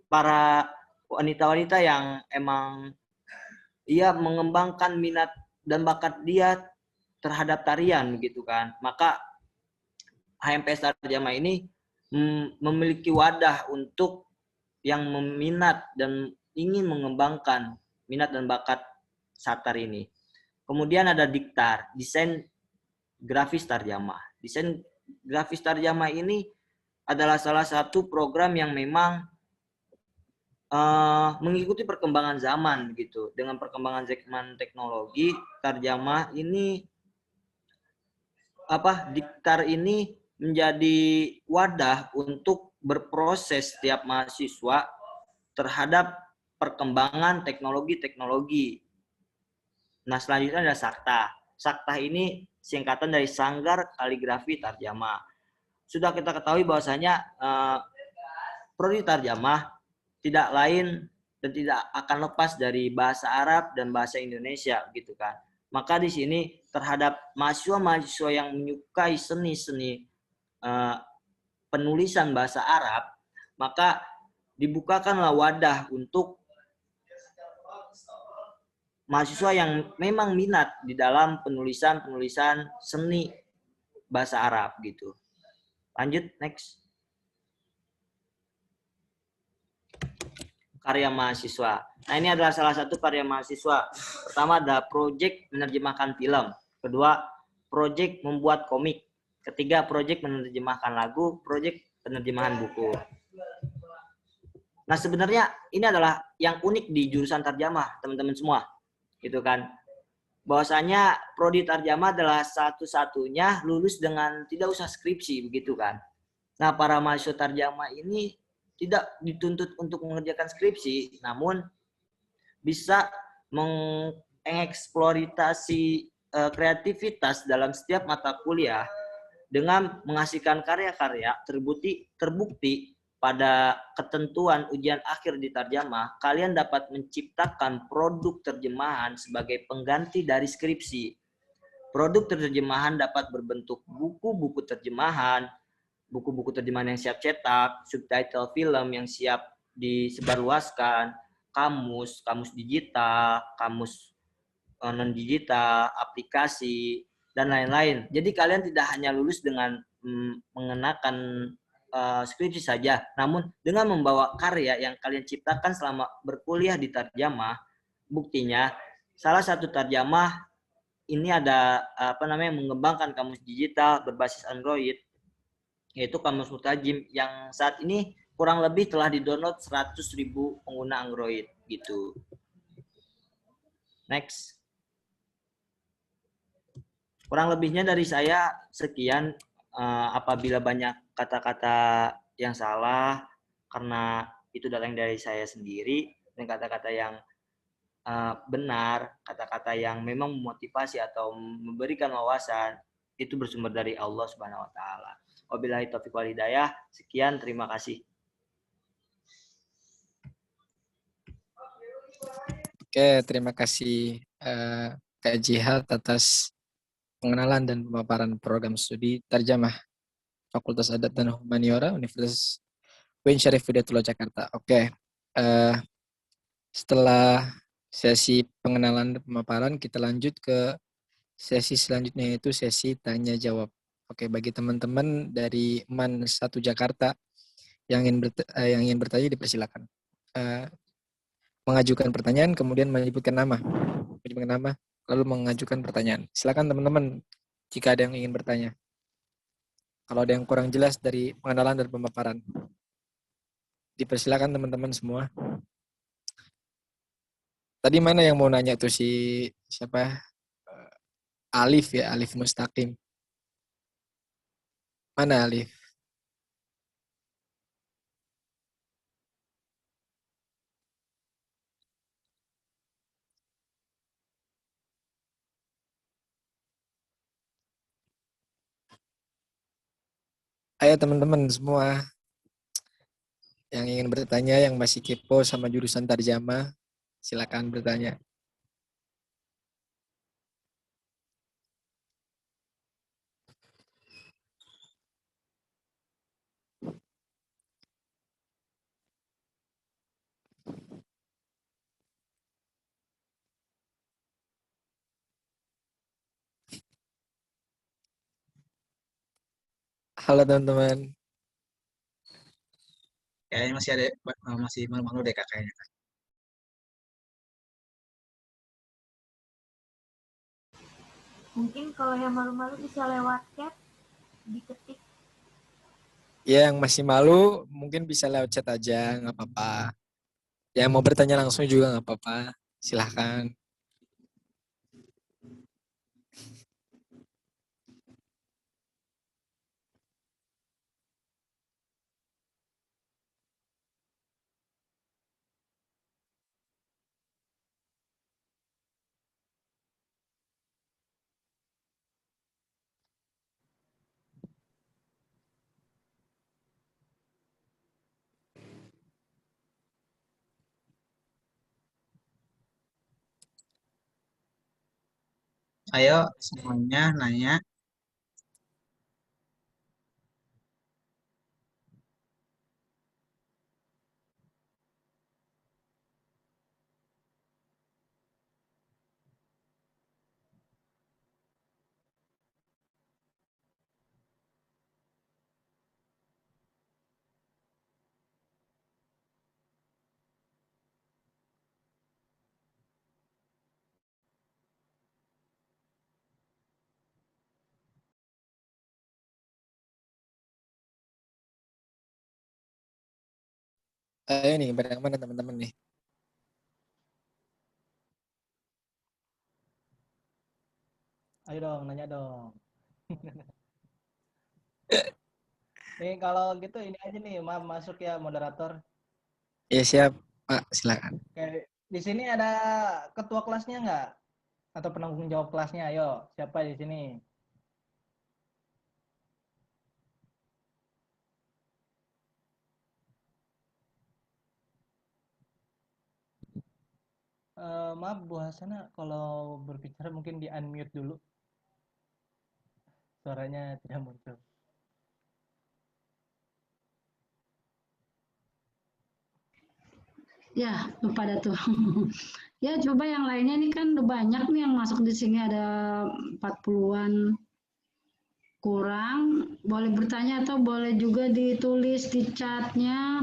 Speaker 10: para wanita-wanita yang emang mengembangkan minat dan bakat dia terhadap tarian gitu kan. Maka HMPS Tarjamah ini memiliki wadah untuk yang meminat dan ingin mengembangkan minat dan bakat Satar ini. Kemudian ada Diktar, Desain Grafis Tarjamah. Desain Grafis Tarjamah ini adalah salah satu program yang memang mengikuti perkembangan zaman gitu. Dengan perkembangan zaman teknologi, tarjamah ini Diktar ini menjadi wadah untuk berproses setiap mahasiswa terhadap perkembangan teknologi-teknologi. Nah, selanjutnya ada Sakta. Sakta ini singkatan dari Sanggar Kaligrafi Tarjamah. Sudah kita ketahui bahwasanya Prodi Tarjamah tidak lain dan tidak akan lepas dari bahasa Arab dan bahasa Indonesia gitu kan. Maka di sini terhadap mahasiswa-mahasiswa yang menyukai seni-seni penulisan bahasa Arab, maka dibukakanlah wadah untuk mahasiswa yang memang minat di dalam penulisan seni bahasa Arab gitu. Lanjut, next. Karya mahasiswa. Nah, ini adalah salah satu karya mahasiswa. Pertama ada proyek menerjemahkan film. Kedua, proyek membuat komik. Ketiga, proyek menerjemahkan lagu. Proyek penerjemahan buku. Nah, sebenarnya ini adalah yang unik di jurusan tarjamah, teman-teman semua. Gitu kan. Bahwasanya prodi tarjamah adalah satu-satunya lulus dengan tidak usah skripsi, begitu kan. Nah, para mahasiswa tarjamah ini tidak dituntut untuk mengerjakan skripsi, namun bisa mengeksplorasi kreativitas dalam setiap mata kuliah dengan menghasilkan karya-karya terbukti pada ketentuan ujian akhir di tarjamah, kalian dapat menciptakan produk terjemahan sebagai pengganti dari skripsi. Produk terjemahan dapat berbentuk buku-buku terjemahan, buku-buku terjemahan yang siap cetak, subtitle film yang siap disebarluaskan, kamus digital, kamus non-digital, aplikasi, dan lain-lain. Jadi kalian tidak hanya lulus dengan mengenakan skripsi saja, namun dengan membawa karya yang kalian ciptakan selama berkuliah di tarjamah. Buktinya, salah satu tarjamah ini ada mengembangkan kamus digital berbasis Android, yaitu Kamus Mutajim yang saat ini kurang lebih telah di-download 100.000 pengguna Android gitu. Next. Kurang lebihnya dari saya sekian. Apabila banyak kata-kata yang salah karena itu datang dari saya sendiri, dan kata-kata yang benar, kata-kata yang memang memotivasi atau memberikan wawasan, itu bersumber dari Allah Subhanahu wa taala. Wabillahi taufiq wal hidayah. Sekian, terima kasih.
Speaker 9: Oke, terima kasih Kak Jihad atas pengenalan dan pemaparan program studi Tarjamah Fakultas Adat dan Humaniora Universitas UIN Syarif Hidayatullah Jakarta. Oke, setelah sesi pengenalan dan pemaparan, kita lanjut ke sesi selanjutnya, yaitu sesi tanya jawab. Oke, bagi teman-teman dari MAN 1 Jakarta yang ingin bertanya, dipersilakan mengajukan pertanyaan, kemudian menyebutkan nama, lalu mengajukan pertanyaan. Silakan teman-teman jika ada yang ingin bertanya. Kalau ada yang kurang jelas dari pengenalan dan pemaparan, dipersilakan teman-teman semua. Tadi mana yang mau nanya tuh, si siapa? Alif ya, Alif Mustaqim. Mana Alif? Ayo teman-teman semua yang ingin bertanya, yang masih kepo sama jurusan tarjamah, silakan bertanya. Halo teman-teman.
Speaker 12: Kayaknya masih malu-malu deh kayaknya.
Speaker 11: Mungkin kalau yang malu-malu bisa lewat chat, diketik.
Speaker 9: Ya, yang masih malu mungkin bisa lewat chat aja, nggak apa-apa. Yang mau bertanya langsung juga nggak apa-apa, silahkan.
Speaker 12: Ayo semuanya nanya.
Speaker 9: Ayo nih, pada yang mana teman-teman nih?
Speaker 13: Ayo dong, nanya dong. Nih kalau gitu ini aja nih, maaf masuk ya moderator.
Speaker 9: Ya siap, Pak, silakan.
Speaker 13: Oke, di sini ada ketua kelasnya nggak? Atau penanggung jawab kelasnya? Ayo, siapa di sini? Maaf Bu Hasana, kalau berbicara mungkin di unmute dulu. Suaranya tidak muncul.
Speaker 2: Ya, lupa dah tuh. Ya, coba yang lainnya ini kan udah banyak nih yang masuk di sini, ada 40-an kurang. Boleh bertanya atau boleh juga ditulis di chatnya.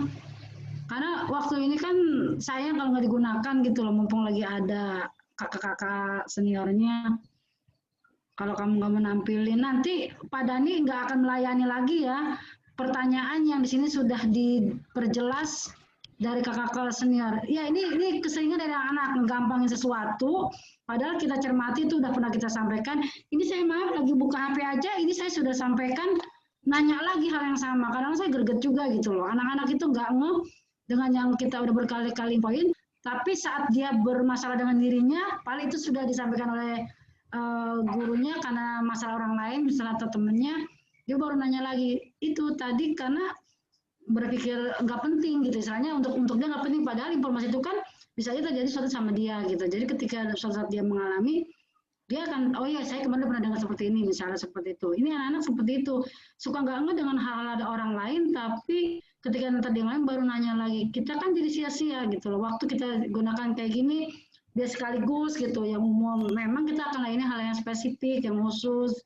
Speaker 2: Karena waktu ini kan sayang kalau nggak digunakan gitu loh, mumpung lagi ada kakak-kakak seniornya. Kalau kamu nggak menampilin, nanti Pak Dani nggak akan melayani lagi ya. Pertanyaan yang di sini sudah diperjelas dari kakak kelas senior. Ya ini keseringan dari anak menggampangin sesuatu, padahal kita cermati itu udah pernah kita sampaikan. Ini saya maaf lagi buka HP aja, ini saya sudah sampaikan, nanya lagi hal yang sama. Kadang saya greget juga gitu loh. Anak-anak itu nggak ngeh dengan yang kita udah berkali-kali poin, tapi saat dia bermasalah dengan dirinya, paling itu sudah disampaikan oleh gurunya karena masalah orang lain, misalnya atau temennya, dia baru nanya lagi. Itu tadi karena berpikir nggak penting gitu, misalnya untuk dia nggak penting, padahal informasi itu kan bisa aja terjadi suatu sama dia gitu. Jadi ketika suatu saat dia mengalami, dia akan, oh ya saya kemarin pernah dengar seperti ini, misalnya seperti itu. Ini anak-anak seperti itu, suka nggak enggak dengan hal-hal ada orang lain, tapi ketika nanti dia lain baru nanya lagi, kita kan jadi sia-sia gitu loh. Waktu kita gunakan kayak gini, dia sekaligus gitu, yang umum. Memang kita akan lainnya hal yang spesifik, yang khusus,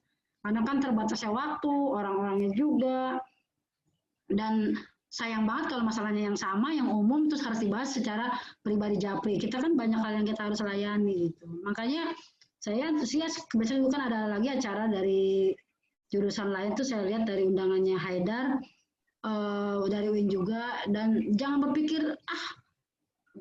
Speaker 2: karena kan terbatasnya waktu, orang-orangnya juga, dan sayang banget kalau masalahnya yang sama, yang umum, terus harus dibahas secara pribadi japri. Kita kan banyak hal yang kita harus layani gitu. Makanya saya antusias, kebetulan kan ada lagi acara dari jurusan lain tuh saya lihat dari undangannya Haidar, dari UIN juga, dan jangan berpikir,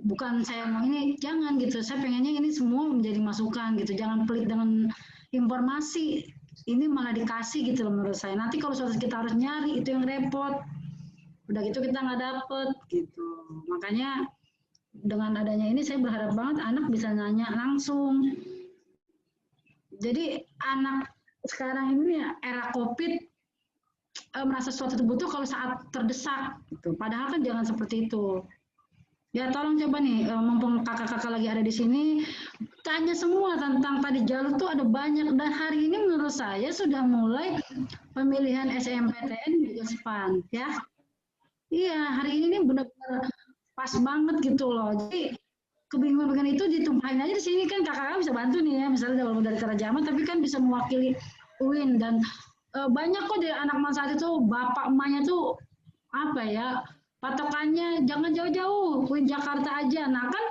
Speaker 2: bukan saya mau ini, jangan gitu. Saya pengennya ini semua menjadi masukan gitu, jangan pelit dengan informasi, ini malah dikasih gitu loh menurut saya. Nanti kalau suatu kita harus nyari, itu yang repot. Udah gitu kita nggak dapet gitu. Makanya dengan adanya ini saya berharap banget anak bisa nanya langsung. Jadi anak sekarang ini ya, era COVID, merasa sesuatu itu butuh kalau saat terdesak gitu. Padahal kan jangan seperti itu. Ya tolong coba nih, mumpung kakak-kakak lagi ada di sini, tanya semua tentang tadi jalur tuh ada banyak, dan hari ini menurut saya sudah mulai pemilihan SNMPTN juga SPAN ya. Iya, hari ini nih benar-benar pas banget gitu loh. Jadi kebingungan itu ditumpahin aja di sini, kan kakak-kakak bisa bantu nih ya, misalnya walaupun dari Terajaman tapi kan bisa mewakili UIN, dan banyak kok dari anak manfaat itu bapak emaknya tuh apa ya, patokannya jangan jauh-jauh, UIN Jakarta aja. Nah kan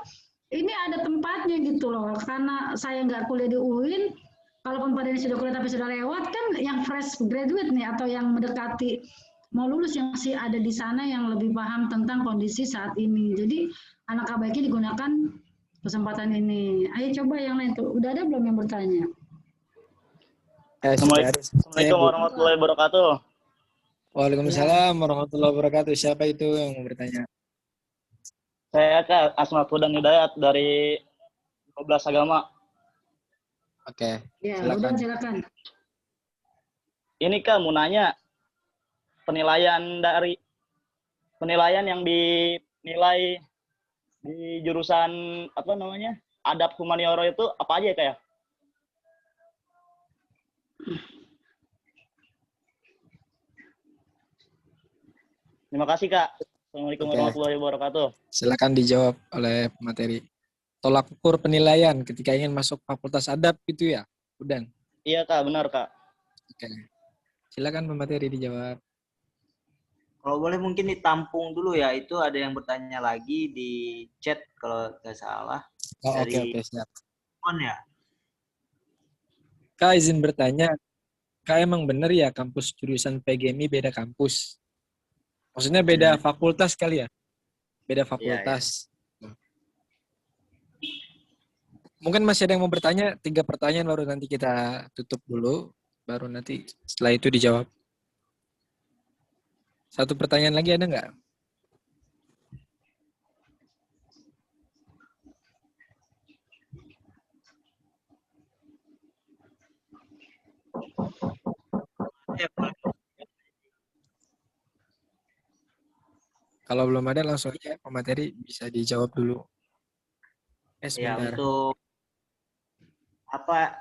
Speaker 2: ini ada tempatnya gitu loh, karena saya nggak kuliah di UIN, kalaupun pada ini sudah kuliah tapi sudah lewat, kan yang fresh graduate nih atau yang mendekati mau lulus yang masih ada di sana yang lebih paham tentang kondisi saat ini. Jadi alangkah baiknya digunakan kesempatan ini. Ayo coba yang lain tuh. Udah ada belum yang bertanya?
Speaker 14: Assalamualaikum warahmatullahi wabarakatuh.
Speaker 9: Waalaikumsalam warahmatullahi wabarakatuh. Siapa itu yang mau bertanya?
Speaker 14: Saya Kak Asmafudan Hidayat dari 12 agama.
Speaker 9: Oke.
Speaker 2: Ya, silakan.
Speaker 14: Ini Kak mau nanya, penilaian yang dinilai di jurusan apa namanya adab humaniora itu apa aja ya Kak ya? Terima kasih Kak. Assalamualaikum warahmatullahi wabarakatuh.
Speaker 9: Silakan dijawab oleh materi. Tolak ukur penilaian ketika ingin masuk fakultas adab itu ya, Udan?
Speaker 14: Iya Kak, benar Kak.
Speaker 9: Oke. Silakan pemateri dijawab.
Speaker 10: Kalau boleh mungkin ditampung dulu ya, itu ada yang bertanya lagi di chat kalau nggak salah.
Speaker 9: Oh,
Speaker 10: dari
Speaker 9: oke, siap.
Speaker 10: ya.
Speaker 9: Kak izin bertanya, Kak emang bener ya kampus jurusan PGMI beda kampus? Maksudnya beda fakultas kali ya? Beda fakultas. Iya. Mungkin masih ada yang mau bertanya, 3 pertanyaan baru nanti kita tutup dulu, baru nanti setelah itu dijawab. 1 pertanyaan lagi ada nggak? Kalau belum ada langsung aja pemateri bisa dijawab dulu.
Speaker 10: Ya, untuk apa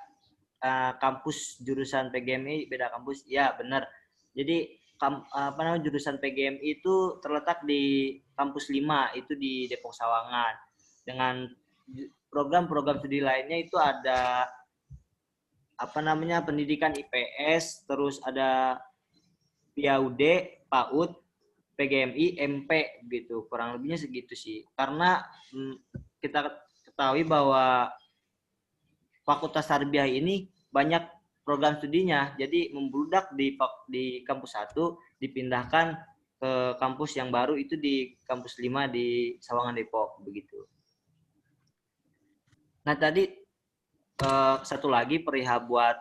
Speaker 10: kampus jurusan PGMI beda kampus? Ya, benar. Jadi jurusan PGMI itu terletak di kampus 5, itu di Depok Sawangan. Dengan program-program studi lainnya itu ada pendidikan IPS, terus ada PAUD, PAUD, PGMI, MP gitu. Kurang lebihnya segitu sih. Karena kita ketahui bahwa Fakultas Tarbiyah ini banyak program studinya, jadi membludak di kampus 1, dipindahkan ke kampus yang baru itu di kampus 5 di Sawangan Depok begitu. Nah tadi satu lagi perihal buat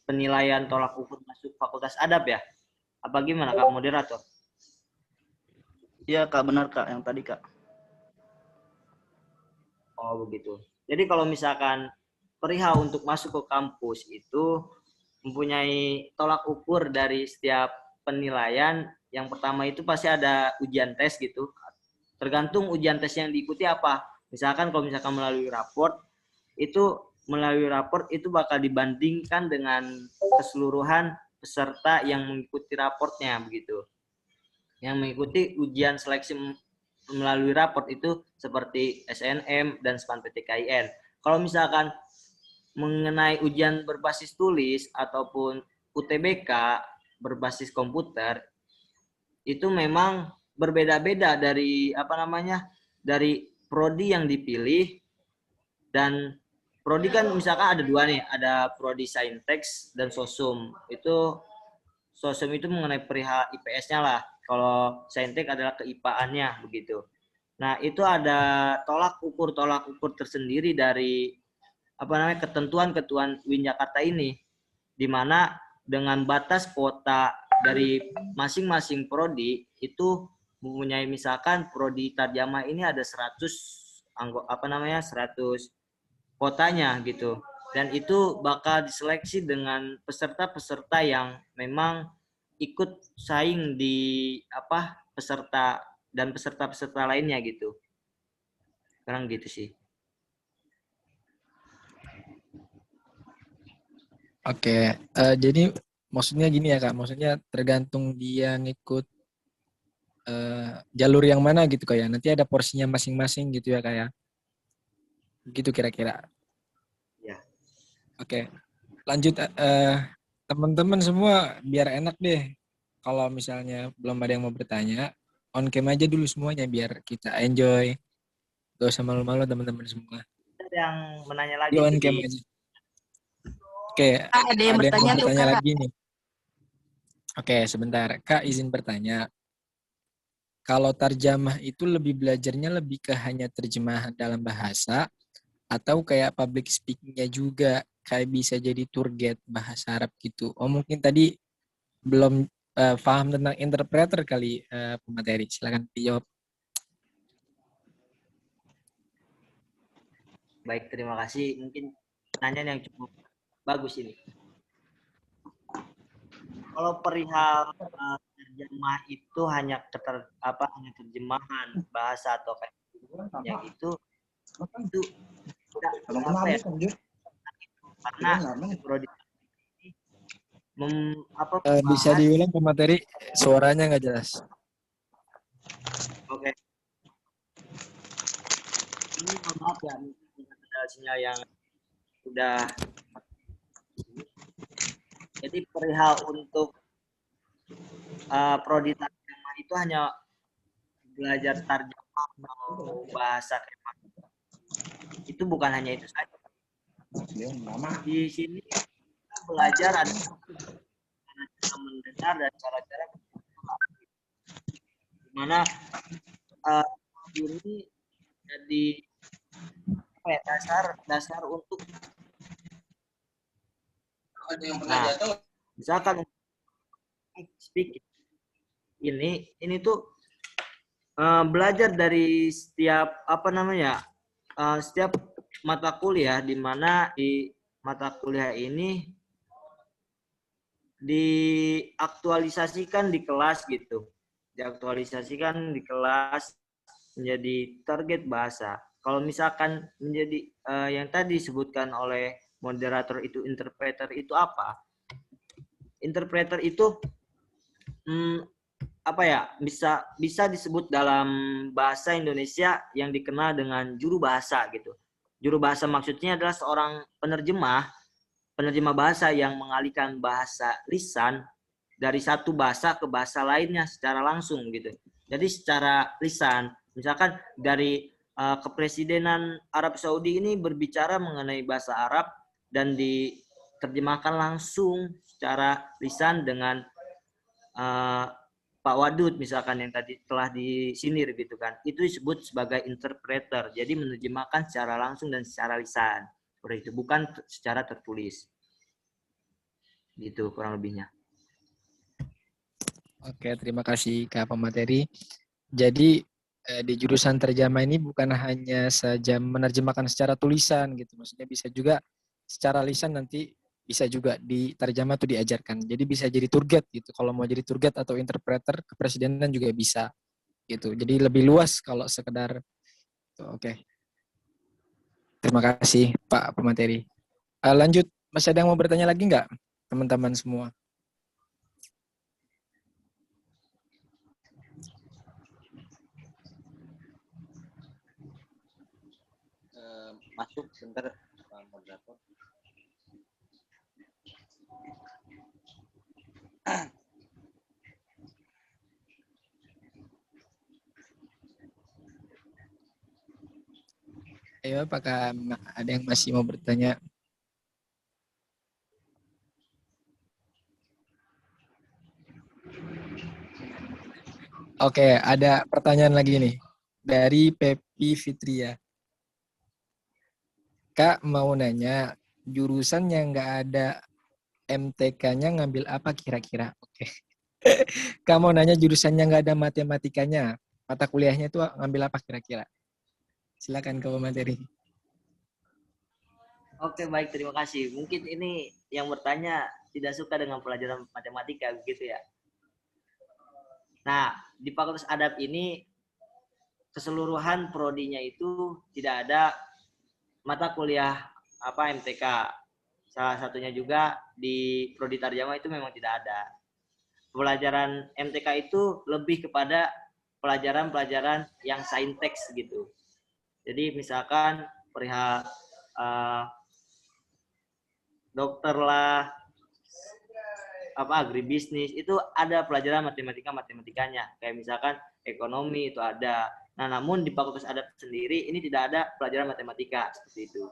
Speaker 10: penilaian tolak ukur masuk Fakultas Adab ya. Apa gimana Kak moderator?
Speaker 14: Iya Kak, benar Kak yang tadi Kak.
Speaker 10: Oh begitu. Jadi kalau misalkan perihal untuk masuk ke kampus itu mempunyai tolak ukur dari setiap penilaian. Yang pertama itu pasti ada ujian tes gitu. Tergantung ujian tes yang diikuti apa. Misalkan kalau misalkan melalui raport itu bakal dibandingkan dengan keseluruhan peserta yang mengikuti raportnya begitu. Yang mengikuti ujian seleksi melalui raport itu seperti SNM dan SPAN-PTKIN. Kalau misalkan mengenai ujian berbasis tulis ataupun UTBK berbasis komputer itu memang berbeda-beda dari dari prodi yang dipilih. Dan prodi kan misalkan ada dua nih, ada prodi Saintek dan Sosum. Sosum itu mengenai perihal IPS-nya lah. Kalau Saintek adalah keIPA-annya begitu. Nah, itu ada tolak ukur tersendiri dari ketentuan UIN Jakarta ini, di mana dengan batas kuota dari masing-masing prodi itu mempunyai, misalkan prodi Tarjamah ini ada 100 kuotanya gitu, dan itu bakal diseleksi dengan peserta-peserta yang memang ikut saing di peserta lainnya gitu. Sekarang gitu sih.
Speaker 9: Oke, jadi maksudnya gini ya Kak, maksudnya tergantung dia ngikut jalur yang mana gitu Kak ya, nanti ada porsinya masing-masing gitu ya Kak ya, gitu kira-kira.
Speaker 10: Ya.
Speaker 9: Oke, lanjut teman-teman semua biar enak deh, kalau misalnya belum ada yang mau bertanya, on cam aja dulu semuanya biar kita enjoy, gak usah malu-malu teman-teman semua.
Speaker 10: Ada yang menanya lagi
Speaker 9: on cam aja. Oke,
Speaker 8: ada yang bertanya tuh, Kak.
Speaker 9: lagi nih. Oke, sebentar. Kak izin bertanya. Kalau tarjamah itu belajarnya lebih ke hanya terjemahan dalam bahasa atau kayak public speaking-nya juga, kayak bisa jadi tour guide bahasa Arab gitu. Oh, mungkin tadi belum paham tentang interpreter kali pemateri. Silakan dijawab.
Speaker 10: Baik, terima kasih. Mungkin pertanyaan yang cukup bagus ini. Kalau perihal terjemah itu hanya terjemahan bahasa atau kayak yang itu karena prodi
Speaker 9: bisa diulang pemateri, suaranya nggak jelas.
Speaker 10: Oke. Ini maaf ya, sinyal yang sudah. Jadi perihal untuk prodi tarjamah itu hanya belajar tarjamah bahasa Kemak. Itu bukan hanya itu saja. Di sini kita belajar ada cara mendengar dan cara-cara dimana ini jadi dasar untuk misalkan speaking ini tuh belajar dari setiap setiap mata kuliah, di mana di mata kuliah ini diaktualisasikan di kelas gitu, diaktualisasikan di kelas menjadi target bahasa. Kalau misalkan menjadi yang tadi disebutkan oleh moderator itu interpreter itu apa? Interpreter itu bisa disebut dalam bahasa Indonesia yang dikenal dengan juru bahasa gitu. Juru bahasa maksudnya adalah seorang penerjemah bahasa yang mengalihkan bahasa lisan dari satu bahasa ke bahasa lainnya secara langsung gitu. Jadi secara lisan, misalkan dari Kepresidenan Arab Saudi ini berbicara mengenai bahasa Arab dan diterjemahkan langsung secara lisan dengan Pak Wadud misalkan yang tadi telah disindir gitu kan, itu disebut sebagai interpreter. Jadi menerjemahkan secara langsung dan secara lisan, seperti itu, bukan secara tertulis. Gitu kurang lebihnya.
Speaker 9: Oke, terima kasih Kak pemateri. Jadi di jurusan terjemah ini bukan hanya saja menerjemahkan secara tulisan gitu, maksudnya bisa juga secara lisan nanti bisa juga di terjemah tuh diajarkan. Jadi bisa jadi tour guide gitu. Kalau mau jadi tour guide atau interpreter kepresidenan juga bisa gitu. Jadi lebih luas kalau sekedar oke. Terima kasih Pak pemateri. Lanjut, masih ada yang mau bertanya lagi nggak teman-teman semua?
Speaker 1: Masuk sebentar Pak Moderator.
Speaker 9: Ayo, apakah ada yang masih mau bertanya? Oke, ada pertanyaan lagi nih dari Pepi Fitria. Kak mau nanya, jurusan yang nggak ada MTK-nya ngambil apa kira-kira? Oke. Kak mau nanya jurusan yang nggak ada matematikanya, mata kuliahnya itu ngambil apa kira-kira? Silakan ke materi.
Speaker 10: Oke, baik, terima kasih. Mungkin ini yang bertanya tidak suka dengan pelajaran matematika, begitu ya. Nah, di Fakultas Adab ini keseluruhan prodinya itu tidak ada mata kuliah MTK. Salah satunya juga di prodi Tarjamah itu memang tidak ada. Pelajaran MTK itu lebih kepada pelajaran-pelajaran yang saintek gitu. Jadi misalkan perihal dokter lah, agribisnis, itu ada pelajaran matematikanya. Kayak misalkan ekonomi itu ada. Nah, namun di Fakultas Adab sendiri ini tidak ada pelajaran matematika seperti itu.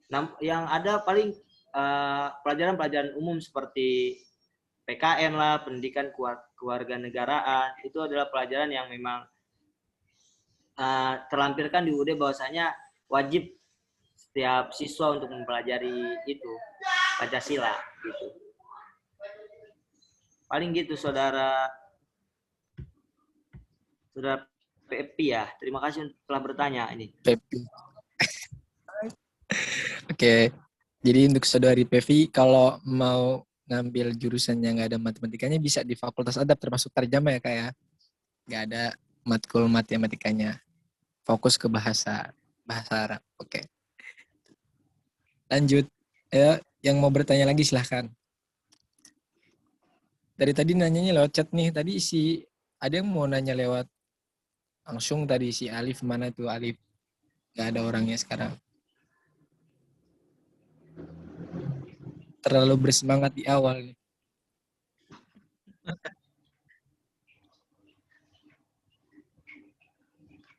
Speaker 10: Nah, yang ada paling pelajaran-pelajaran umum seperti PKN lah, pendidikan kewarganegaraan, itu adalah pelajaran yang memang terlampirkan di UUD bahwasanya wajib setiap siswa untuk mempelajari itu Pancasila gitu. Paling gitu saudara Pepi ya. Terima kasih telah bertanya ini.
Speaker 9: Pepi. Oke. Jadi untuk saudari Pevi, kalau mau ngambil jurusan yang nggak ada matematikanya bisa di Fakultas Adab termasuk terjemah ya Kak ya. Nggak ada matkul matematikanya. Fokus ke bahasa Arab. Oke. Lanjut. Ya, yang mau bertanya lagi silahkan. Dari tadi nanyanya lewat chat nih. Tadi ada yang mau nanya lewat langsung tadi si Alif, mana tuh Alif? Nggak ada orangnya sekarang. Terlalu bersemangat di awal nih.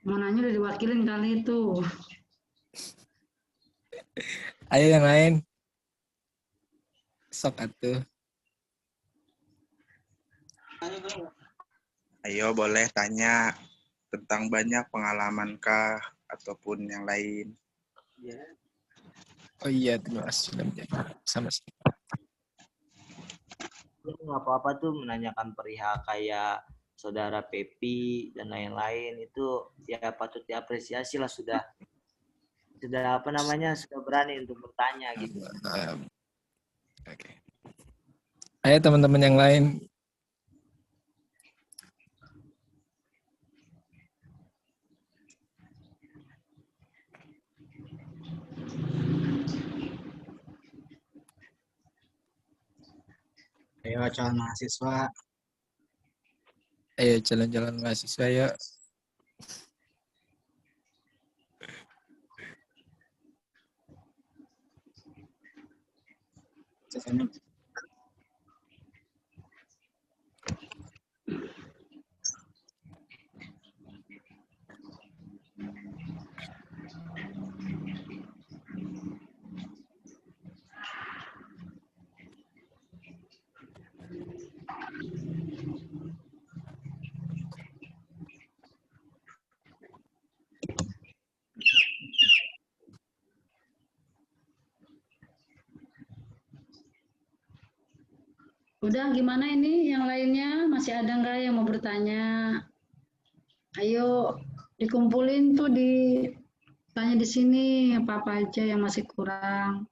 Speaker 2: Mau nanya udah diwakilin kali itu.
Speaker 9: Ayo yang lain. Sok atuh.
Speaker 15: Ayo boleh tanya tentang banyak pengalaman kah ataupun yang lain.
Speaker 9: Oh iya, terima kasih sudah menjawab. Sama-sama.
Speaker 10: Nggak apa-apa tuh menanyakan perihal kayak saudara Pepi dan lain-lain itu ya patut diapresiasi lah sudah sudah berani untuk bertanya gitu.
Speaker 9: Oke. Ayo teman-teman yang lain.
Speaker 12: Ayo calon mahasiswa.
Speaker 9: Ayo calon-calon mahasiswa yuk.
Speaker 2: Udah gimana ini yang lainnya? Masih ada nggak yang mau bertanya? Ayo dikumpulin tuh tanya di sini apa aja yang masih kurang.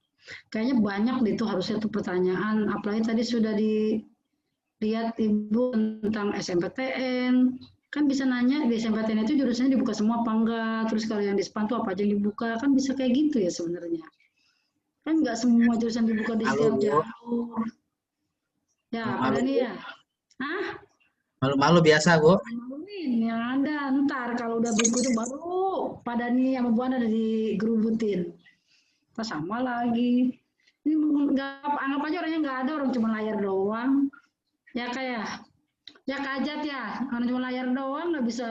Speaker 2: Kayaknya banyak deh tuh harusnya tuh pertanyaan. Apalagi tadi sudah dilihat Ibu tentang SMPTN. Kan bisa nanya di SMPTN itu jurusannya dibuka semua apa enggak. Terus kalau yang di SPAN tuh apa aja yang dibuka. Kan bisa kayak gitu ya sebenarnya. Kan nggak semua jurusan dibuka di setiap jalur. Ya, pada nih ya. Hah?
Speaker 12: Malu-malu biasa, Bu.
Speaker 2: Maluin yang ada ntar kalau udah buku itu baru pada nih sama Bu Ana ada digerubutin. Pas sama lagi. Ini nggak anggap aja orangnya nggak ada, orang cuma layar doang. Ya kayak ya kajat ya, orang cuma layar doang nggak bisa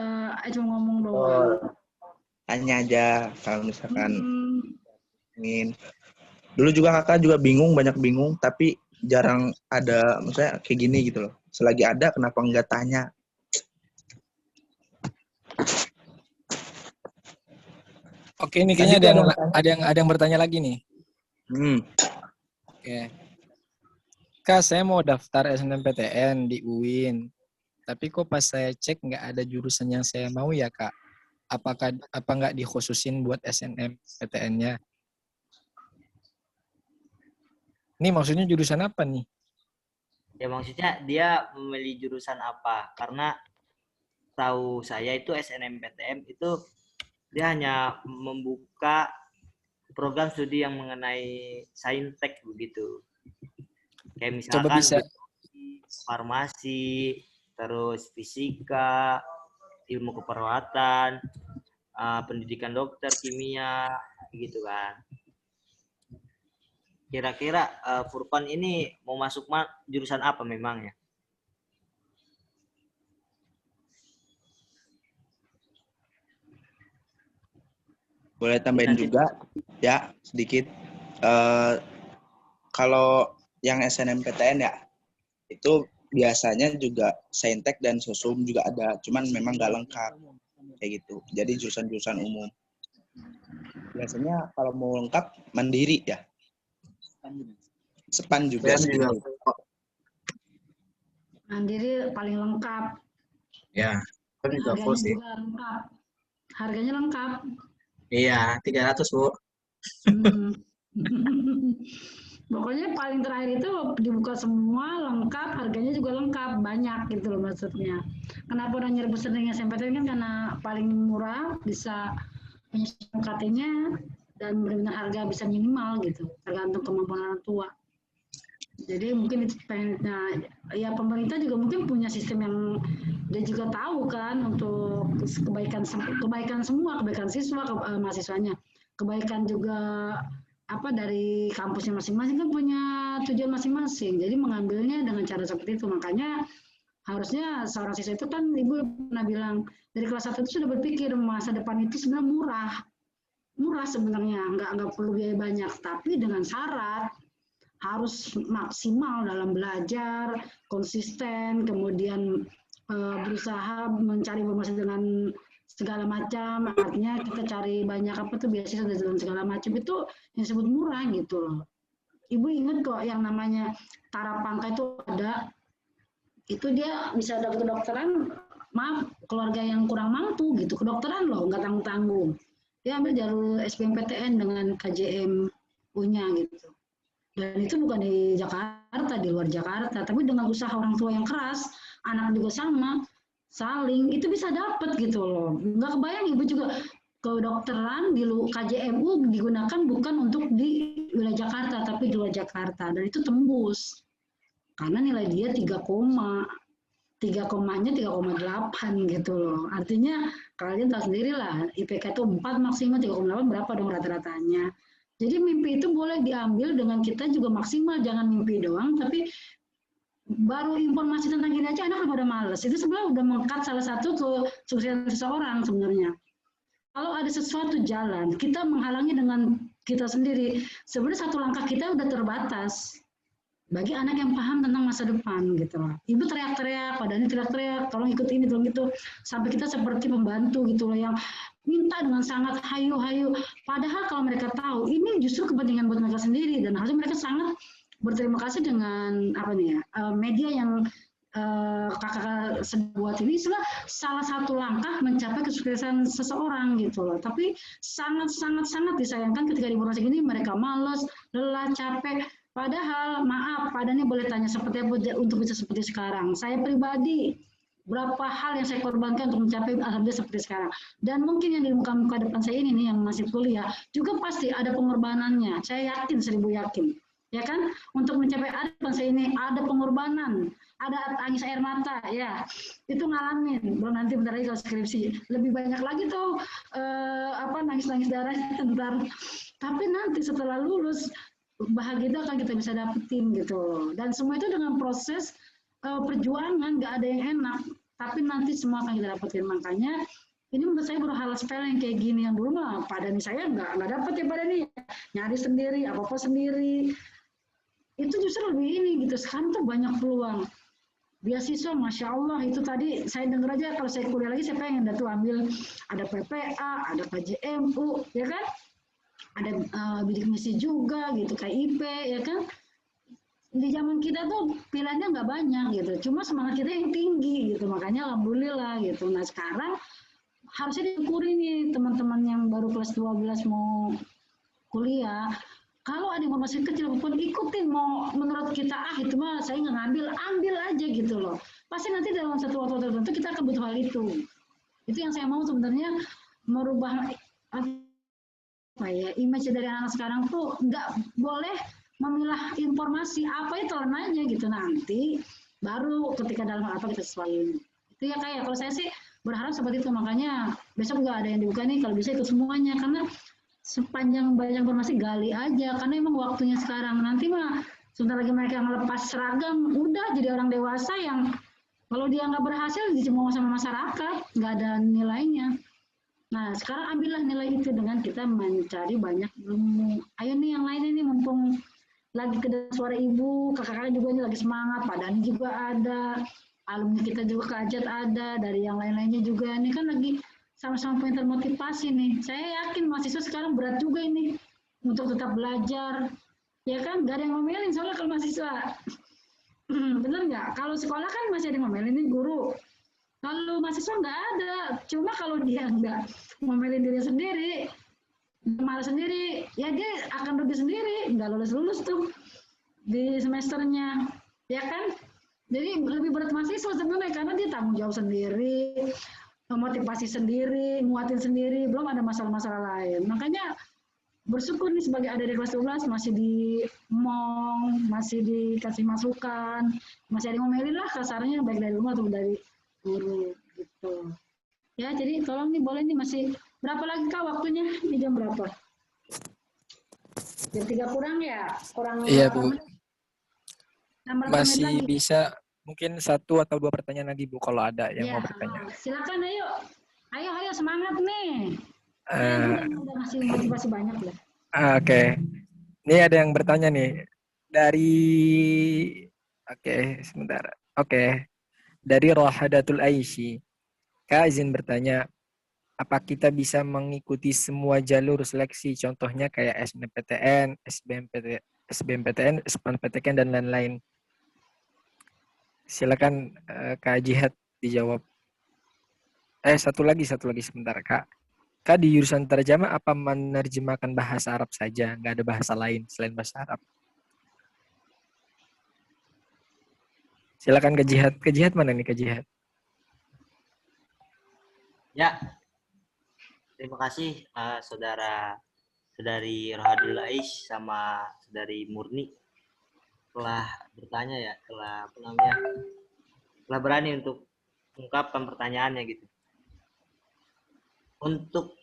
Speaker 2: cuma ngomong doang.
Speaker 15: Tanya aja kalau misalkan ingin. Dulu juga kakak juga bingung, banyak bingung, tapi jarang ada, maksudnya kayak gini gitu loh. Selagi ada, kenapa nggak tanya?
Speaker 9: Oke, ini kayaknya ada yang bertanya lagi nih. Oke. Kak, saya mau daftar SNMPTN di UIN. Tapi kok pas saya cek nggak ada jurusan yang saya mau ya, Kak? Apa nggak dikhususin buat SNMPTN-nya? Ini maksudnya jurusan apa nih?
Speaker 10: Ya maksudnya dia memilih jurusan apa? Karena tahu saya itu SNMPTN itu dia hanya membuka program studi yang mengenai saintek begitu. Kayak misalkan farmasi, terus fisika, ilmu keperawatan, pendidikan dokter, kimia, gitu kan. Kira-kira Furqan ini mau masuk jurusan apa memangnya?
Speaker 15: Boleh tambahin juga ya sedikit. Kalau yang SNMPTN ya itu biasanya juga saintek dan sosum juga ada, cuman memang nggak lengkap kayak gitu. Jadi jurusan-jurusan umum. Biasanya kalau mau lengkap mandiri ya. SPAN juga.
Speaker 2: Mandiri paling lengkap.
Speaker 12: Ya, kan juga full sih.
Speaker 2: Juga lengkap. Harganya lengkap.
Speaker 12: Iya, 300, Bu.
Speaker 2: Pokoknya paling terakhir itu dibuka semua lengkap, harganya juga lengkap, banyak gitu loh maksudnya. Kenapa orang nyerbu sering SMPTN kan karena paling murah, bisa menyesuaikan UKT-nya dan benar-benar harga bisa minimal gitu, tergantung kemampuan orang tua. Jadi mungkin itu pengennya, ya pemerintah juga mungkin punya sistem yang dia juga tahu kan untuk kebaikan semua, kebaikan siswa, mahasiswanya, kebaikan juga apa dari kampusnya masing-masing kan punya tujuan masing-masing. Jadi mengambilnya dengan cara seperti itu. Makanya harusnya seorang siswa itu kan Ibu pernah bilang dari kelas 1 itu sudah berpikir masa depan itu sebenarnya murah sebenarnya, nggak perlu biaya banyak, tapi dengan syarat harus maksimal dalam belajar, konsisten, kemudian berusaha mencari informasi dengan segala macam, artinya kita cari banyak apa tuh beasiswa dan segala macam itu yang disebut murah gitu loh. Ibu ingat kok yang namanya Tarapangka itu ada, itu dia bisa dapat kedokteran, maaf keluarga yang kurang mampu gitu, kedokteran loh nggak tanggung-tanggung. Dia ambil jalur SBMPTN dengan KJMU-nya gitu. Dan itu bukan di Jakarta, di luar Jakarta, tapi dengan usaha orang tua yang keras, anak juga sama, saling, itu bisa dapat gitu loh. Nggak kebayang Ibu juga kedokteran di KJMU digunakan bukan untuk di wilayah Jakarta, tapi di luar Jakarta. Dan itu tembus. Karena nilai dia 3,nya 3,8 gitu loh. Artinya kalian tahu sendiri lah, IPK itu 4 maksimal, 3,8 berapa dong rata-ratanya. Jadi mimpi itu boleh diambil dengan kita juga maksimal, jangan mimpi doang, tapi baru informasi tentang ini aja anak udah males. Itu sebenarnya udah mengkat salah satu kesuksesan seseorang sebenarnya. Kalau ada sesuatu jalan, kita menghalangi dengan kita sendiri. Sebenarnya satu langkah kita udah terbatas. Bagi anak yang paham tentang masa depan gitu loh. Ibu teriak-teriak, padahal teriak-teriak, tolong ikut ini, tolong itu. Sampai kita seperti pembantu gitu loh yang minta dengan sangat hayu-hayu. Padahal kalau mereka tahu ini justru kepentingan buat mereka sendiri dan harusnya mereka sangat berterima kasih dengan apa nih ya, media yang kakak buat ini salah satu langkah mencapai kesuksesan seseorang gitu loh. Tapi sangat disayangkan ketika di informasi ini mereka malas, lelah, capek. Padahal maaf, Pak Dhani boleh tanya seperti apa untuk bisa seperti sekarang. Saya pribadi berapa hal yang saya korbankan untuk mencapai alhamdulillah seperti sekarang. Dan mungkin yang di muka-muka depan saya ini nih yang masih kuliah juga pasti ada pengorbanannya. Saya yakin 1000 yakin. Ya kan, untuk mencapai depan saya ini ada pengorbanan, ada tangis air mata, ya itu ngalamin. Belum nanti bentar lagi kalau skripsi lebih banyak lagi tuh nangis darahnya ntar. Tapi nanti setelah lulus bahagia itu akan kita bisa dapetin gitu. Dan semua itu dengan proses perjuangan, nggak ada yang enak. Tapi nanti semua akan kita dapetin. Makanya ini menurut saya baru hal sepele yang kayak gini, yang dulu mah Pak Dhani saya nggak dapet ya Pak Dhani, nyari sendiri, apa sendiri. Itu justru lebih ini gitu. Sekarang tuh banyak peluang. Beasiswa, Masya Allah, itu tadi saya dengar aja kalau saya kuliah lagi saya pengen tuh ambil ada PPA, ada KJMU, ya kan? Ada bidik misi juga gitu, KIP, ya kan? Di zaman kita tuh pilihannya nggak banyak gitu. Cuma semangat kita yang tinggi gitu. Makanya alhamdulillah gitu. Nah sekarang harusnya disyukuri nih teman-teman yang baru kelas 12 mau kuliah. Kalau ada informasi kecil pun ikutin, mau menurut kita itu mah saya nggak ngambil, ambil aja gitu loh. Pasti nanti dalam satu waktu tertentu kita akan butuh hal itu. Itu yang saya mau sebenarnya merubah image dari anak sekarang tuh nggak boleh memilah informasi apa itu aja gitu, nanti baru ketika dalam apa kita sesuaiin. Itu ya kayak kalau saya sih berharap seperti itu. Makanya besok juga ada yang dibuka nih kalau bisa ikut semuanya, karena sepanjang banyak informasi gali aja, karena emang waktunya sekarang. Nanti mah sebentar lagi mereka ngelepas seragam udah jadi orang dewasa yang kalau dia nggak berhasil dicemooh sama masyarakat, nggak ada nilainya. Nah sekarang ambillah nilai itu dengan kita mencari banyak ilmu. Ayo nih yang lain ini mumpung lagi kedengaran suara ibu, kakak-kakak juga ini lagi semangat, Pak Dhani juga ada, alumni kita juga Kajat ada, dari yang lain-lainnya juga ini kan lagi sama-sama pengen termotivasi nih. Saya yakin mahasiswa sekarang berat juga ini untuk tetap belajar. Ya kan, gak ada yang ngomelin soalnya kalau mahasiswa. Bener nggak? Kalau sekolah kan masih ada yang ngomelin nih guru. Kalau mahasiswa nggak ada. Cuma kalau dia nggak ngomelin diri sendiri, malas sendiri, ya dia akan rugi sendiri. Nggak lulus-lulus tuh di semesternya. Ya kan? Jadi lebih berat mahasiswa sebenarnya karena dia tanggung jawab sendiri, motivasi sendiri, nguatin sendiri, belum ada masalah-masalah lain. Makanya bersyukur nih sebagai adik kelas 12 masih dimong, masih dikasih masukan, masih ada yang ngomelin lah kasarnya, baik dari rumah atau dari guru gitu. Ya, jadi tolong nih boleh nih masih berapa lagi Kak waktunya? Ini jam berapa? Jam 3 kurang ya? Kurang
Speaker 9: Iya Bu.
Speaker 2: Masih
Speaker 9: bisa mungkin 1 atau 2 pertanyaan lagi Bu kalau ada yang mau bertanya.
Speaker 2: Silakan ayo semangat nih. Udah ngasih motivasi banyak lah.
Speaker 9: Oke. Ini ada yang bertanya nih dari sebentar. Dari Rohadatul Aishi. Kak izin bertanya, apa kita bisa mengikuti semua jalur seleksi, contohnya kayak SNMPTN, SBMPTN, SPAN-PTN dan lain-lain? Silakan Kak Jihad dijawab. Satu lagi sebentar Kak. Kak di jurusan terjemah apa menerjemahkan bahasa Arab saja, nggak ada bahasa lain selain bahasa Arab? Silakan Kak Jihad. Kak Jihad mana nih Kak Jihad?
Speaker 10: Ya, terima kasih saudari Rohadul Aish sama saudari Murni telah bertanya ya, telah berani untuk mengungkapkan pertanyaannya gitu. Untuk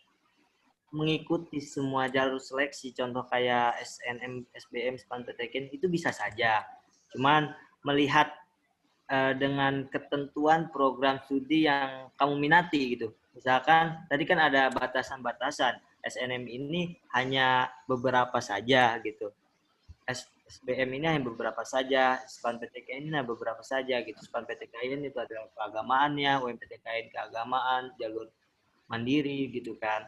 Speaker 10: mengikuti semua jalur seleksi, contoh kayak SNM, SBM, SPAN-PTN itu bisa saja. Cuman melihat dengan ketentuan program studi yang kamu minati gitu. Misalkan tadi kan ada batasan-batasan. SNM ini hanya beberapa saja gitu. SBM ini hanya beberapa saja, SPAN-PTN ini hanya beberapa saja gitu. SPAN-PTN itu ada keagamaannya, UMPTKN keagamaan, jalur mandiri gitu kan.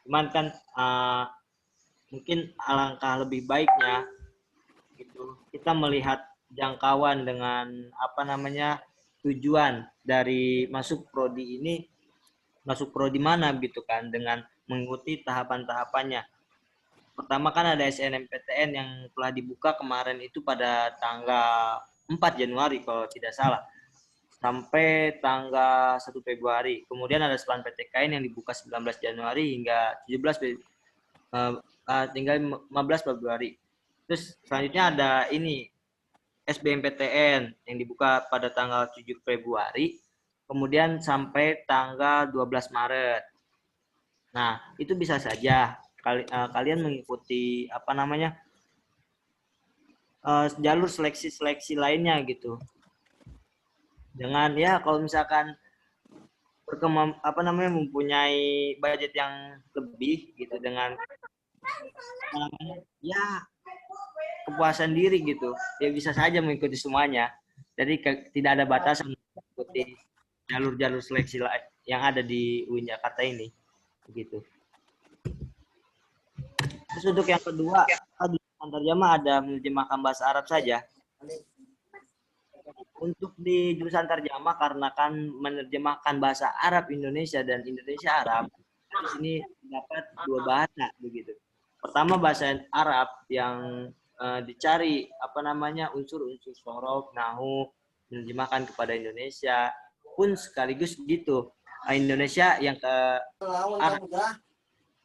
Speaker 10: Cuman kan mungkin alangkah lebih baiknya gitu kita melihat jangkauan dengan apa namanya tujuan dari masuk prodi ini, masuk prodi mana gitu kan, dengan mengikuti tahapan-tahapannya. Pertama kan ada SNMPTN yang telah dibuka kemarin itu pada tanggal 4 Januari kalau tidak salah, sampai tanggal 1 Februari. Kemudian ada SPAN-PTKN yang dibuka 19 Januari hingga 15 Februari. Terus selanjutnya ada ini SBMPTN yang dibuka pada tanggal 7 Februari, kemudian sampai tanggal 12 Maret. Nah, itu bisa saja kalian mengikuti apa namanya jalur seleksi lainnya gitu. Dengan ya kalau misalkan mempunyai budget yang lebih gitu, dengan ya kepuasan diri gitu, ya bisa saja mengikuti semuanya. Jadi tidak ada batasan mengikuti jalur-jalur seleksi yang ada di UIN Jakarta ini, begitu. Terus untuk yang kedua, di antarjamah ada menerjemahkan bahasa Arab saja. Untuk di jurusan terjemah, karena kan menerjemahkan bahasa Arab Indonesia dan Indonesia Arab, di sini dapat dua bahasa begitu. Pertama bahasa Arab yang dicari apa namanya unsur-unsur sorof, nahu, menerjemahkan kepada Indonesia pun sekaligus gitu. Indonesia yang ke Arab,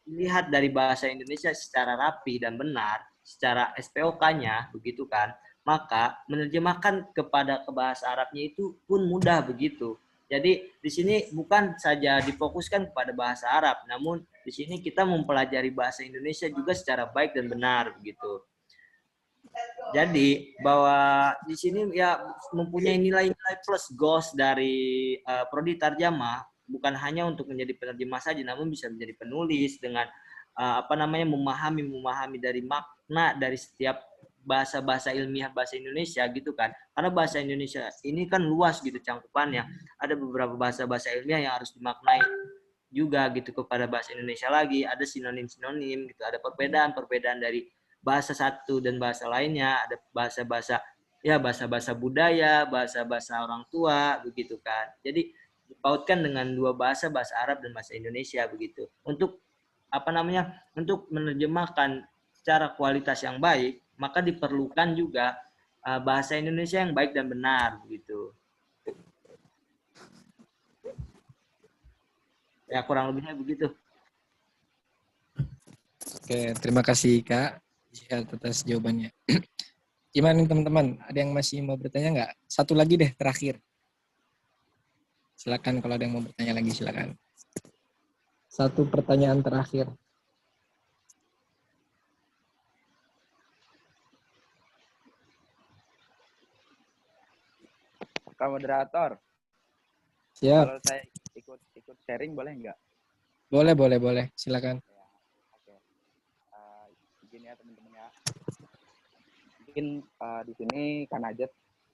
Speaker 10: lihat dari bahasa Indonesia secara rapi dan benar, secara SPOK-nya begitu kan, maka menerjemahkan kepada ke bahasa Arabnya itu pun mudah begitu. Jadi di sini bukan saja difokuskan kepada bahasa Arab, namun di sini kita mempelajari bahasa Indonesia juga secara baik dan benar begitu. Jadi bahwa di sini ya mempunyai nilai-nilai plus goals dari prodi tarjamah, bukan hanya untuk menjadi penerjemah saja, namun bisa menjadi penulis dengan memahami dari makna dari setiap bahasa-bahasa ilmiah bahasa Indonesia gitu kan. Karena bahasa Indonesia ini kan luas gitu cangkupannya. Ada beberapa bahasa-bahasa ilmiah yang harus dimaknai juga gitu kepada bahasa Indonesia lagi. Ada sinonim-sinonim gitu. Ada perbedaan dari bahasa satu dan bahasa lainnya. Ada bahasa-bahasa budaya, bahasa-bahasa orang tua begitu kan. Jadi dipautkan dengan dua bahasa Arab dan bahasa Indonesia begitu. Untuk untuk menerjemahkan secara kualitas yang baik, maka diperlukan juga bahasa Indonesia yang baik dan benar begitu. Ya kurang lebihnya begitu.
Speaker 9: Oke, terima kasih Kak Jihad atas jawabannya. Gimana nih teman-teman? Ada yang masih mau bertanya nggak? Satu lagi deh terakhir. Silakan kalau ada yang mau bertanya lagi, silakan. Satu pertanyaan terakhir.
Speaker 5: Kak moderator.
Speaker 9: Siap.
Speaker 5: Kalau saya ikut sharing boleh nggak?
Speaker 9: Boleh. Silakan.
Speaker 5: Ya, oke. Begini ya teman-teman ya. Mungkin di sini Kak Najat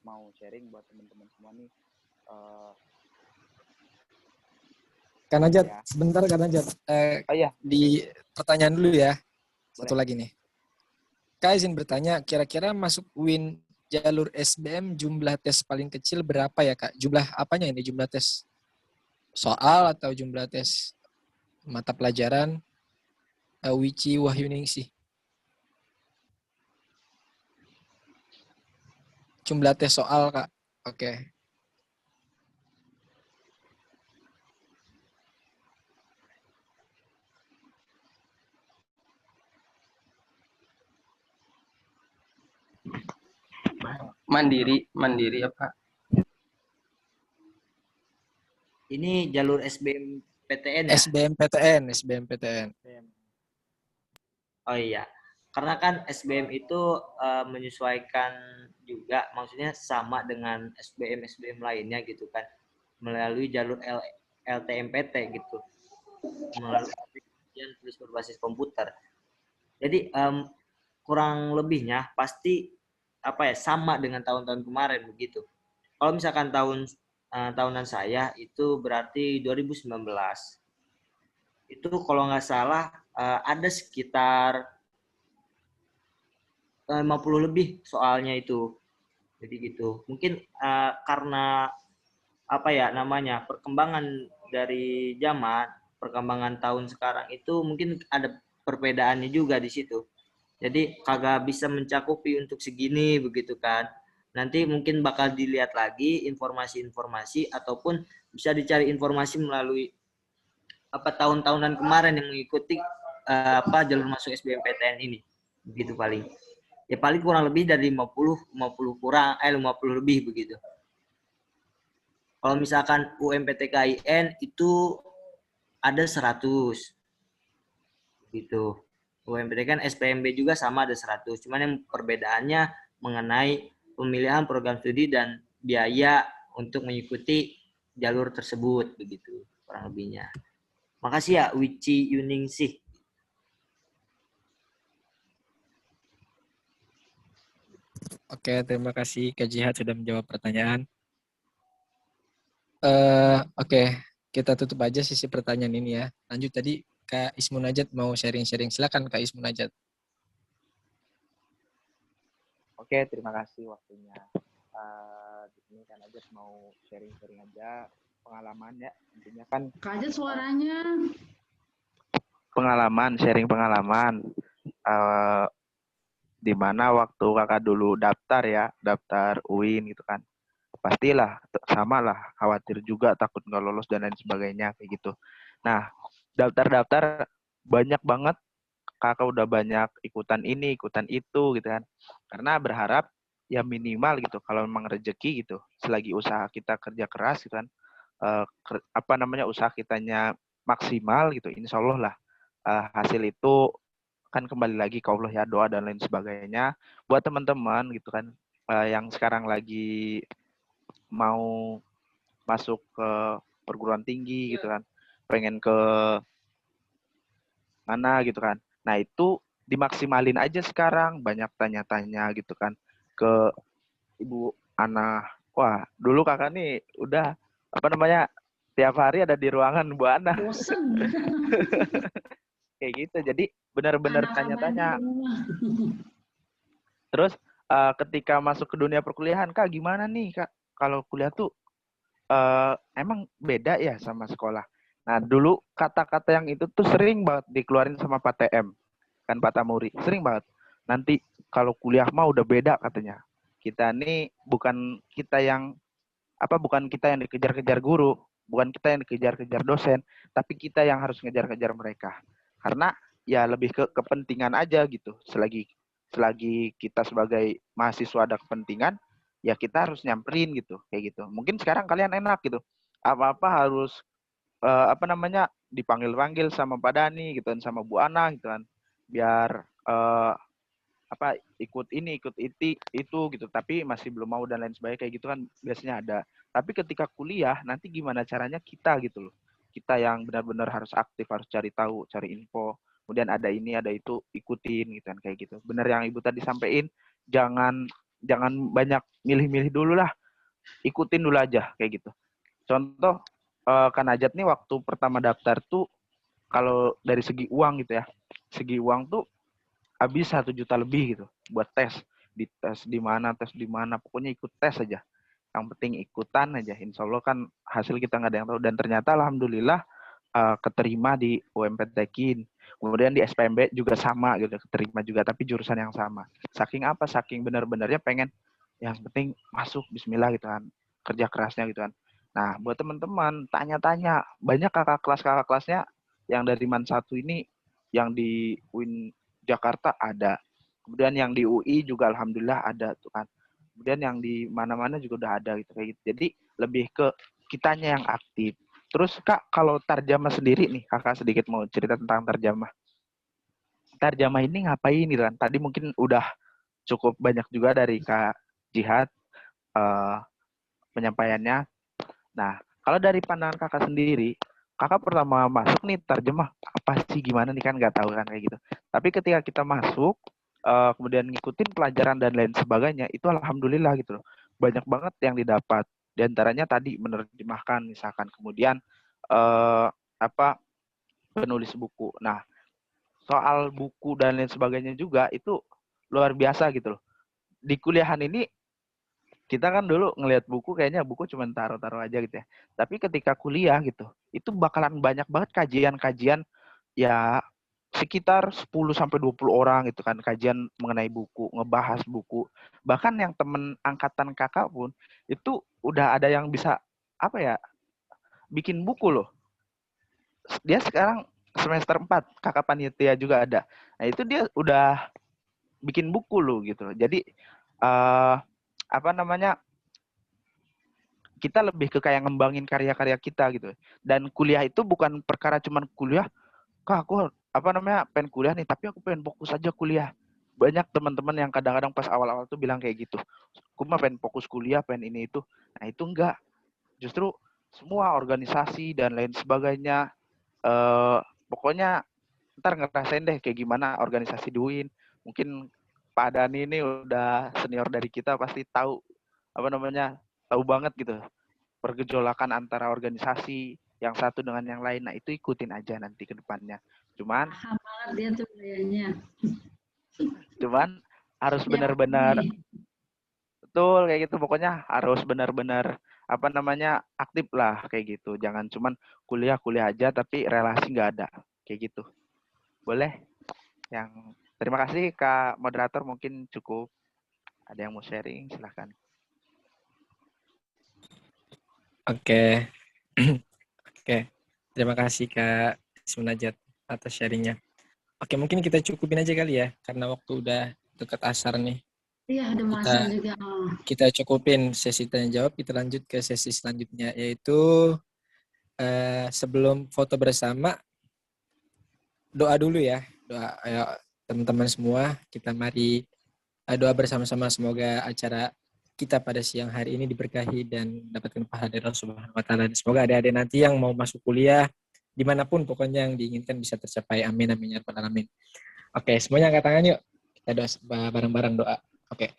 Speaker 5: mau sharing buat teman-teman semua nih.
Speaker 9: Kak Najat,
Speaker 5: Ya.
Speaker 9: sebentar Kak Najat.
Speaker 5: Iya.
Speaker 9: Di pertanyaan dulu ya. Satu
Speaker 5: Boleh.
Speaker 9: lagi nih. Kak izin bertanya, kira-kira masuk UIN jalur SBM jumlah tes paling kecil berapa ya Kak? Jumlah apanya ini? Jumlah tes soal atau jumlah tes mata pelajaran? Wici Wahyuningsih. Jumlah tes soal Kak. Oke.
Speaker 12: Mandiri apa?
Speaker 10: Ini jalur SBMPTN ya?
Speaker 9: SBMPTN.
Speaker 10: Oh iya, karena kan SBM itu menyesuaikan juga, maksudnya sama dengan SBM lainnya gitu kan, melalui jalur LTMPT gitu, melalui ujian tulis berbasis komputer. Jadi kurang lebihnya pasti sama dengan tahun-tahun kemarin begitu. Kalau misalkan tahunan saya itu berarti 2019. Itu kalau nggak salah ada sekitar 50 lebih soalnya itu. Jadi gitu. Mungkin karena apa ya namanya, perkembangan dari zaman, perkembangan tahun sekarang itu mungkin ada perbedaannya juga di situ. Jadi kagak bisa mencakupi untuk segini begitu kan. Nanti mungkin bakal dilihat lagi informasi-informasi ataupun bisa dicari informasi melalui apa tahun-tahunan kemarin yang mengikuti apa jalur masuk SBMPTN ini. Begitu paling. Ya paling kurang lebih dari 50 kurang 50 lebih begitu. Kalau misalkan UMPTKIN itu ada 100 gitu. UMPTK kan SPMB juga sama ada 100. Cuman yang perbedaannya mengenai pemilihan program studi dan biaya untuk mengikuti jalur tersebut begitu kurang lebihnya. Makasih ya Wici Yuningsih.
Speaker 9: Oke, terima kasih Kak Jihad sudah menjawab pertanyaan. Oke, kita tutup aja sisi pertanyaan ini ya. Lanjut tadi Kak Ismu Najat mau sharing-sharing. Silakan Kak Ismu Najat.
Speaker 5: Oke, terima kasih waktunya. Di sini kan Najat mau sharing-sharing aja pengalaman ya. Intinya kan
Speaker 2: Kak Ajat suaranya.
Speaker 5: pengalaman, sharing pengalaman. Di mana waktu kakak dulu daftar ya, daftar UIN gitu kan. Pastilah sama lah, khawatir juga takut nggak lolos dan lain sebagainya kayak gitu. Nah, daftar banyak banget, kakak udah banyak ikutan ini, ikutan itu gitu kan. Karena berharap ya minimal gitu, kalau memang rezeki gitu, selagi usaha kita kerja keras gitu kan, usaha kitanya maksimal gitu, insya Allah lah hasil itu kan kembali lagi ke Allah ya, doa dan lain sebagainya. Buat teman-teman gitu kan, yang sekarang lagi mau masuk ke perguruan tinggi gitu kan, pengen ke mana gitu kan. Nah itu dimaksimalin aja sekarang, banyak tanya-tanya gitu kan ke Ibu Ana. Wah dulu kakak nih udah tiap hari ada di ruangan Bu Ana.
Speaker 2: Bosen.
Speaker 5: Kayak gitu, jadi benar-benar tanya-tanya. Terus ketika masuk ke dunia perkuliahan, Kak gimana nih Kak? Kalau kuliah tuh emang beda ya sama sekolah. Nah dulu kata-kata yang itu tuh sering banget dikeluarin sama Pak TM, kan Pak Tamuri, sering banget. Nanti kalau kuliah mah udah beda katanya. Kita nih bukan kita yang dikejar-kejar guru, bukan kita yang dikejar-kejar dosen, tapi kita yang harus ngejar-kejar mereka. Karena ya lebih ke kepentingan aja gitu. Selagi kita sebagai mahasiswa ada kepentingan, ya kita harus nyamperin gitu, kayak gitu. Mungkin sekarang kalian enak gitu, apa-apa harus dipanggil-panggil sama Pak Dani gitu kan, sama Bu Ana gitu kan, biar ikut ini, ikut itu gitu, tapi masih belum mau dan lain sebagainya kayak gitu kan biasanya ada. Tapi ketika kuliah nanti gimana caranya kita gitu loh, kita yang benar-benar harus aktif, harus cari tahu, cari info, kemudian ada ini ada itu ikutin gitu kan kayak gitu. Benar yang Ibu tadi sampaikan, jangan banyak milih-milih dulu lah, ikutin dulu aja kayak gitu. Contoh kan Najat nih waktu pertama daftar tuh kalau dari segi uang gitu ya, segi uang tuh habis 1 juta lebih gitu buat tes di mana, pokoknya ikut tes aja. Yang penting ikutan aja, insya Allah kan hasil kita nggak ada yang tahu. Dan ternyata alhamdulillah keterima di UMPTKIN, kemudian di SPMB juga sama gitu, keterima juga tapi jurusan yang sama. Saking benar-benarnya pengen yang penting masuk bismillah gitu kan, kerja kerasnya gitu kan. Nah buat teman-teman tanya-tanya, banyak kakak kelasnya yang dari MAN 1 ini, yang di UIN Jakarta ada, kemudian yang di UI juga alhamdulillah ada tuh kan, kemudian yang di mana-mana juga udah ada gitu kayak gitu. Jadi lebih ke kitanya yang aktif. Terus Kak, kalau tarjamah sendiri nih, kakak sedikit mau cerita tentang tarjamah. Tarjamah ini ngapain gitu kan? Tadi mungkin udah cukup banyak juga dari Kak Jihad penyampaiannya. Nah, kalau dari pandangan kakak sendiri, kakak pertama masuk nih tarjemah apa sih, gimana nih kan nggak tahu kan kayak gitu. Tapi ketika kita masuk, kemudian ngikutin pelajaran dan lain sebagainya, itu alhamdulillah gitu loh. Banyak banget yang didapat. Di antaranya tadi menerjemahkan misalkan, kemudian penulis buku. Nah, soal buku dan lain sebagainya juga itu luar biasa gitu loh. Di kuliahan ini kita kan dulu ngelihat buku kayaknya buku cuma taruh-taruh aja gitu ya. Tapi ketika kuliah gitu, itu bakalan banyak banget kajian-kajian ya sekitar 10 sampai 20 orang gitu kan kajian mengenai buku, ngebahas buku. Bahkan yang temen angkatan kakak pun itu udah ada yang bisa apa ya? Bikin buku loh. Dia sekarang semester 4, kakak panitia juga ada. Nah, itu dia udah bikin buku loh gitu. Jadi apa namanya, kita lebih ke kayak ngembangin karya-karya kita gitu. Dan kuliah itu bukan perkara cuman kuliah, Kak aku apa namanya pengen kuliah nih, tapi aku pengen fokus aja kuliah. Banyak teman-teman yang kadang-kadang pas awal-awal tuh bilang kayak gitu. Aku mah pengen fokus kuliah, pengen ini itu. Nah itu enggak. Justru semua organisasi dan lain sebagainya. Pokoknya ntar ngerasain deh kayak gimana organisasi di UIN. Mungkin Pak Dani ini udah senior dari kita, pasti tahu apa namanya, tahu banget gitu pergejolakan antara organisasi yang satu dengan yang lain. Nah itu ikutin aja nanti ke depannya. Cuman
Speaker 2: Paham banget dia tuh kayaknya.
Speaker 5: harus benar-benar betul kayak gitu. Pokoknya harus benar-benar apa namanya aktif lah kayak gitu. Jangan cuman kuliah aja tapi relasi nggak ada kayak gitu. Boleh? Yang terima kasih Kak moderator, mungkin cukup. Ada yang mau sharing, silahkan.
Speaker 9: Oke. Oke. Terima kasih Kak Sunajat atas sharingnya. Oke, mungkin kita cukupin aja kali ya, karena waktu udah dekat asar nih.
Speaker 2: Iya, ada masa juga.
Speaker 9: Kita cukupin sesi tanya jawab, kita lanjut ke sesi selanjutnya, yaitu sebelum foto bersama, doa dulu ya. Doa, ayo teman-teman semua, kita mari doa bersama-sama, semoga acara kita pada siang hari ini diberkahi dan dapatkan pahala dari Allah Subhanahu wa Ta'ala. Semoga adik-adik nanti yang mau masuk kuliah dimanapun pokoknya yang diinginkan bisa tercapai. Amin amin ya rabbal alamin. Oke, semuanya angkat tangan yuk. Kita doa bareng-bareng doa. Oke.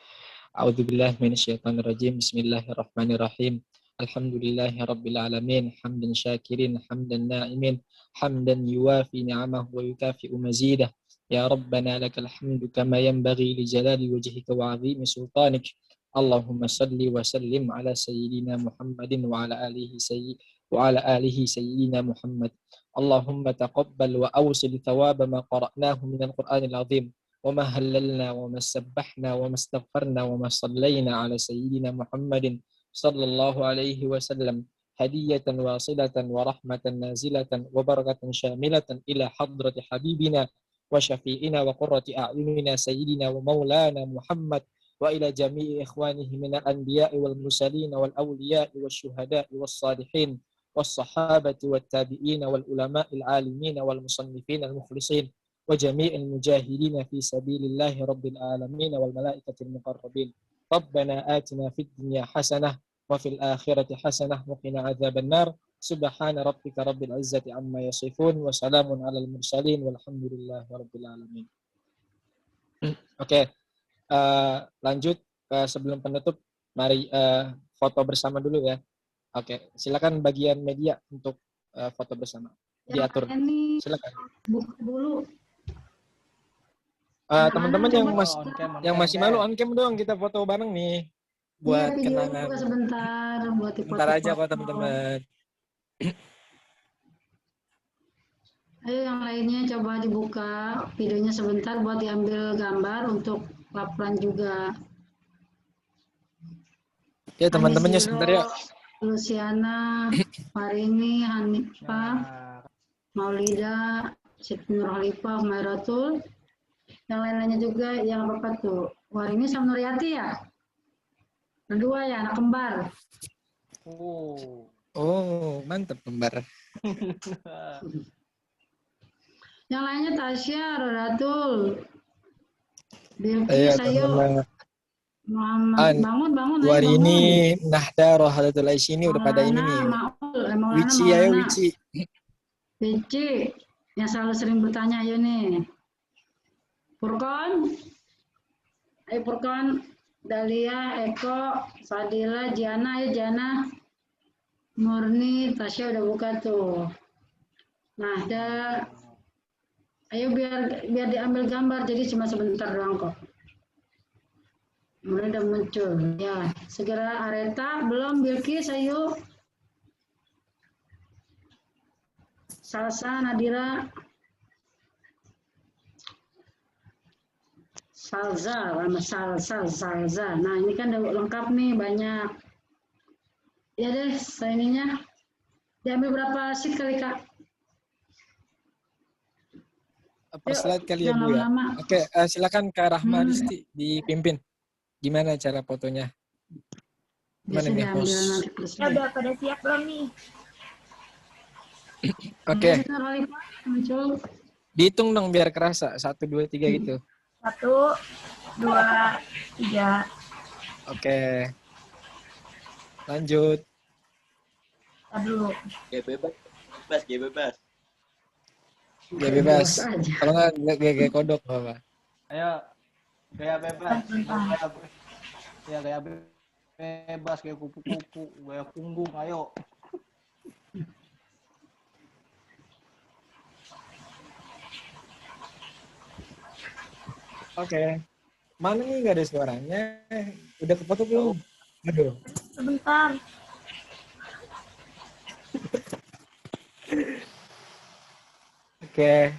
Speaker 9: A'udzubillahi minasyaitonirrajim. Bismillahirrahmanirrahim. Alhamdulillahi rabbil alamin. Hamdan syakirin, hamdan na'imin, hamdan yuwafi ni'amahu wa yukafi'u mazidah. Ya Rabbana lakal hamdu kama yanbaghi li jalali wajhika wa 'azimi sultanik. Allahumma salli wa sallim ala sayyidina Muhammadin wa ala alihi sayyidina Muhammad. Allahumma taqabbal wa awsil thawaba ma qara'nahu min al-Qur'anil azim. وما هللنا وما سبحنا وما استغفرنا وما صلينا على سيدنا محمد صلى الله عليه وسلم هدية واصلة ورحمة نازلة وبركة شاملة إلى حضرة حبيبنا وشفيئنا وقرة أعيننا سيدنا ومولانا محمد وإلى جميع إخوانه من الأنبياء والمرسلين والأولياء والشهداء والصالحين والصحابة والتابعين والعلماء العالمين والمصنفين المخلصين وجميع المجاهدين في سبيل الله رب العالمين والملائكة المقربين. ربنا آتنا في الدنيا حسنة وفي الآخرة حسنة وقنا عذاب النار. سبحان ربك رب العزة عما يصفون وسلام على المرسلين والحمد لله رب العالمين. Oke, lanjut sebelum penutup, mari foto bersama dulu ya. Oke, silakan bagian media untuk foto bersama. Diatur. Silakan.
Speaker 2: Buka dulu.
Speaker 9: Teman-teman yang masih malu on cam dong, kita foto bareng nih buat kenangan.
Speaker 2: Sebentar buat
Speaker 9: Bentar aja kok teman-teman.
Speaker 2: Ayo yang lainnya coba dibuka videonya sebentar buat diambil gambar untuk laporan juga.
Speaker 9: Ya teman-temannya sebentar ya.
Speaker 2: Luciana, Marini, Hanifah, Maulida, Siti Nur Halifah, Mairatul. Yang lain-lainnya juga yang apa tuh? Wah ini sama Nuriati ya? Berdua ya, anak kembar.
Speaker 9: Oh, mantap kembar.
Speaker 2: Yang lainnya Tasya, Rodatul, Bilqis, ayo. Muhammad, bangun.
Speaker 9: Hari ini Nahda Rohadatul Aisyah ini udah pada ini nih. Wici, ayo Wici.
Speaker 2: Wici, yang selalu sering bertanya, ayo nih. Furqan, ayo Furqan, Dalia, Eko, Fadila, Jana, ayo Jana, Murni, Tasya udah buka tuh. Nah, ayo biar diambil gambar, jadi cuma sebentar doang kok. Mulai udah muncul. Ya, segera Areta, belum Bilkis, ayo. Salsa, Nadira. Salza, Salza. Nah, ini kan udah lengkap nih, banyak. Ya deh, ininya. Diambil berapa sheet kali, Kak?
Speaker 9: Per slide kali ya,
Speaker 2: jangan
Speaker 9: Bu ya.
Speaker 2: lama-lama.
Speaker 9: Oke, silakan Kak Rahma dipimpin. Gimana cara fotonya? Gimana
Speaker 2: Bisa
Speaker 9: nih
Speaker 2: diambil
Speaker 9: host?
Speaker 2: nanti per
Speaker 3: Ya
Speaker 2: slide.
Speaker 3: udah pada siap belum nih?
Speaker 9: Oke,
Speaker 2: Bentar, Alifah, muncul.
Speaker 9: dihitung dong biar kerasa. 1, 2, 3 gitu.
Speaker 3: 1, 2, 3.
Speaker 9: Oke. Lanjut.
Speaker 3: Tar dulu.
Speaker 1: Ya bebas.
Speaker 9: Ya bebas. Kalau nggak GG kodok apa?
Speaker 13: Ayo, gaya bebas.
Speaker 3: Bentar.
Speaker 13: Gaya bebas, kayak kupu-kupu, gaya punggung, ayo.
Speaker 9: Oke. Mana nih nggak ada suaranya? Udah kefoto belum? Aduh.
Speaker 3: Sebentar.
Speaker 9: Oke.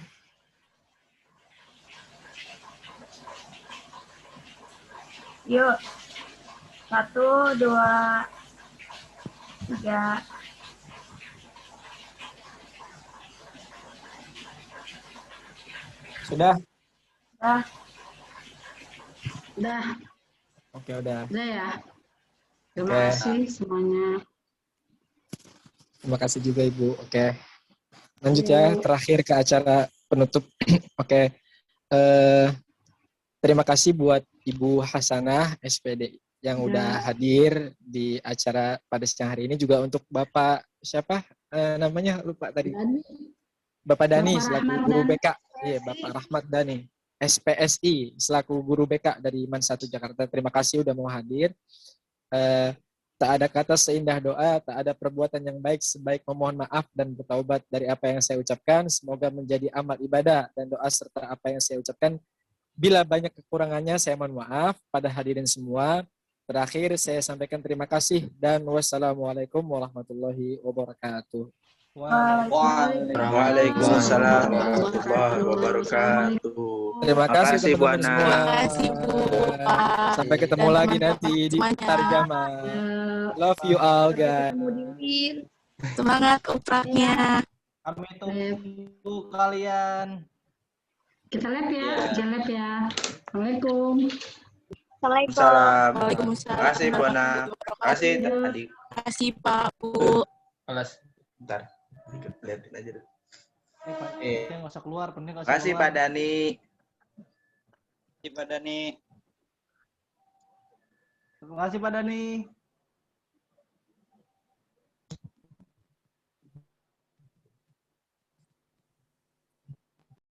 Speaker 3: Yuk. 1, 2, 3.
Speaker 9: Sudah?
Speaker 3: Dah.
Speaker 2: Udah.
Speaker 9: Oke, udah.
Speaker 2: Udah ya. Terima
Speaker 9: Oke.
Speaker 2: kasih semuanya.
Speaker 9: Terima kasih juga Ibu. Oke. Lanjut ya, terakhir ke acara penutup. Oke. Terima kasih buat Ibu Hasanah SPD yang udah hadir di acara pada siang hari ini, juga untuk Bapak siapa namanya, lupa tadi. Bapak Dani
Speaker 2: Bapak
Speaker 9: selaku
Speaker 2: Rahmat
Speaker 9: guru
Speaker 2: Dani.
Speaker 9: BK. Iya, Bapak Rahmat Dani. SPSI selaku guru BK dari MAN 1 Jakarta. Terima kasih udah mau hadir. Tak ada kata seindah doa, tak ada perbuatan yang baik sebaik memohon maaf dan bertaubat dari apa yang saya ucapkan. Semoga menjadi amal ibadah dan doa serta apa yang saya ucapkan. Bila banyak kekurangannya, saya mohon maaf pada hadirin semua. Terakhir, saya sampaikan terima kasih dan wassalamualaikum warahmatullahi wabarakatuh.
Speaker 15: Waalaikumsalam warahmatullahi wabarakatuh.
Speaker 9: Terima kasih
Speaker 15: Makasih, Bu
Speaker 9: teman-teman
Speaker 15: Ana.
Speaker 9: semua.
Speaker 8: Terima kasih Bu.
Speaker 9: Sampai ketemu lagi nanti di Tarjamah. Love you all guys.
Speaker 8: Semangat upraknya.
Speaker 13: Kami tunggu kalian.
Speaker 2: Kita lab ya, jangan lab ya. Assalamualaikum.
Speaker 15: Salam.
Speaker 8: Waalaikumsalam.
Speaker 15: Terima kasih Bu Ana. Terima kasih Adik.
Speaker 8: Terima kasih Pak Bu.
Speaker 15: Alas, bentar. Lihatin aja dulu.
Speaker 13: Penting nggak usah keluar, penting nggak
Speaker 15: Terima
Speaker 13: usah
Speaker 15: kasih
Speaker 13: keluar.
Speaker 15: Pak Dani.
Speaker 1: Terima kasih Pak Dani.
Speaker 13: Terima kasih Pak Dani.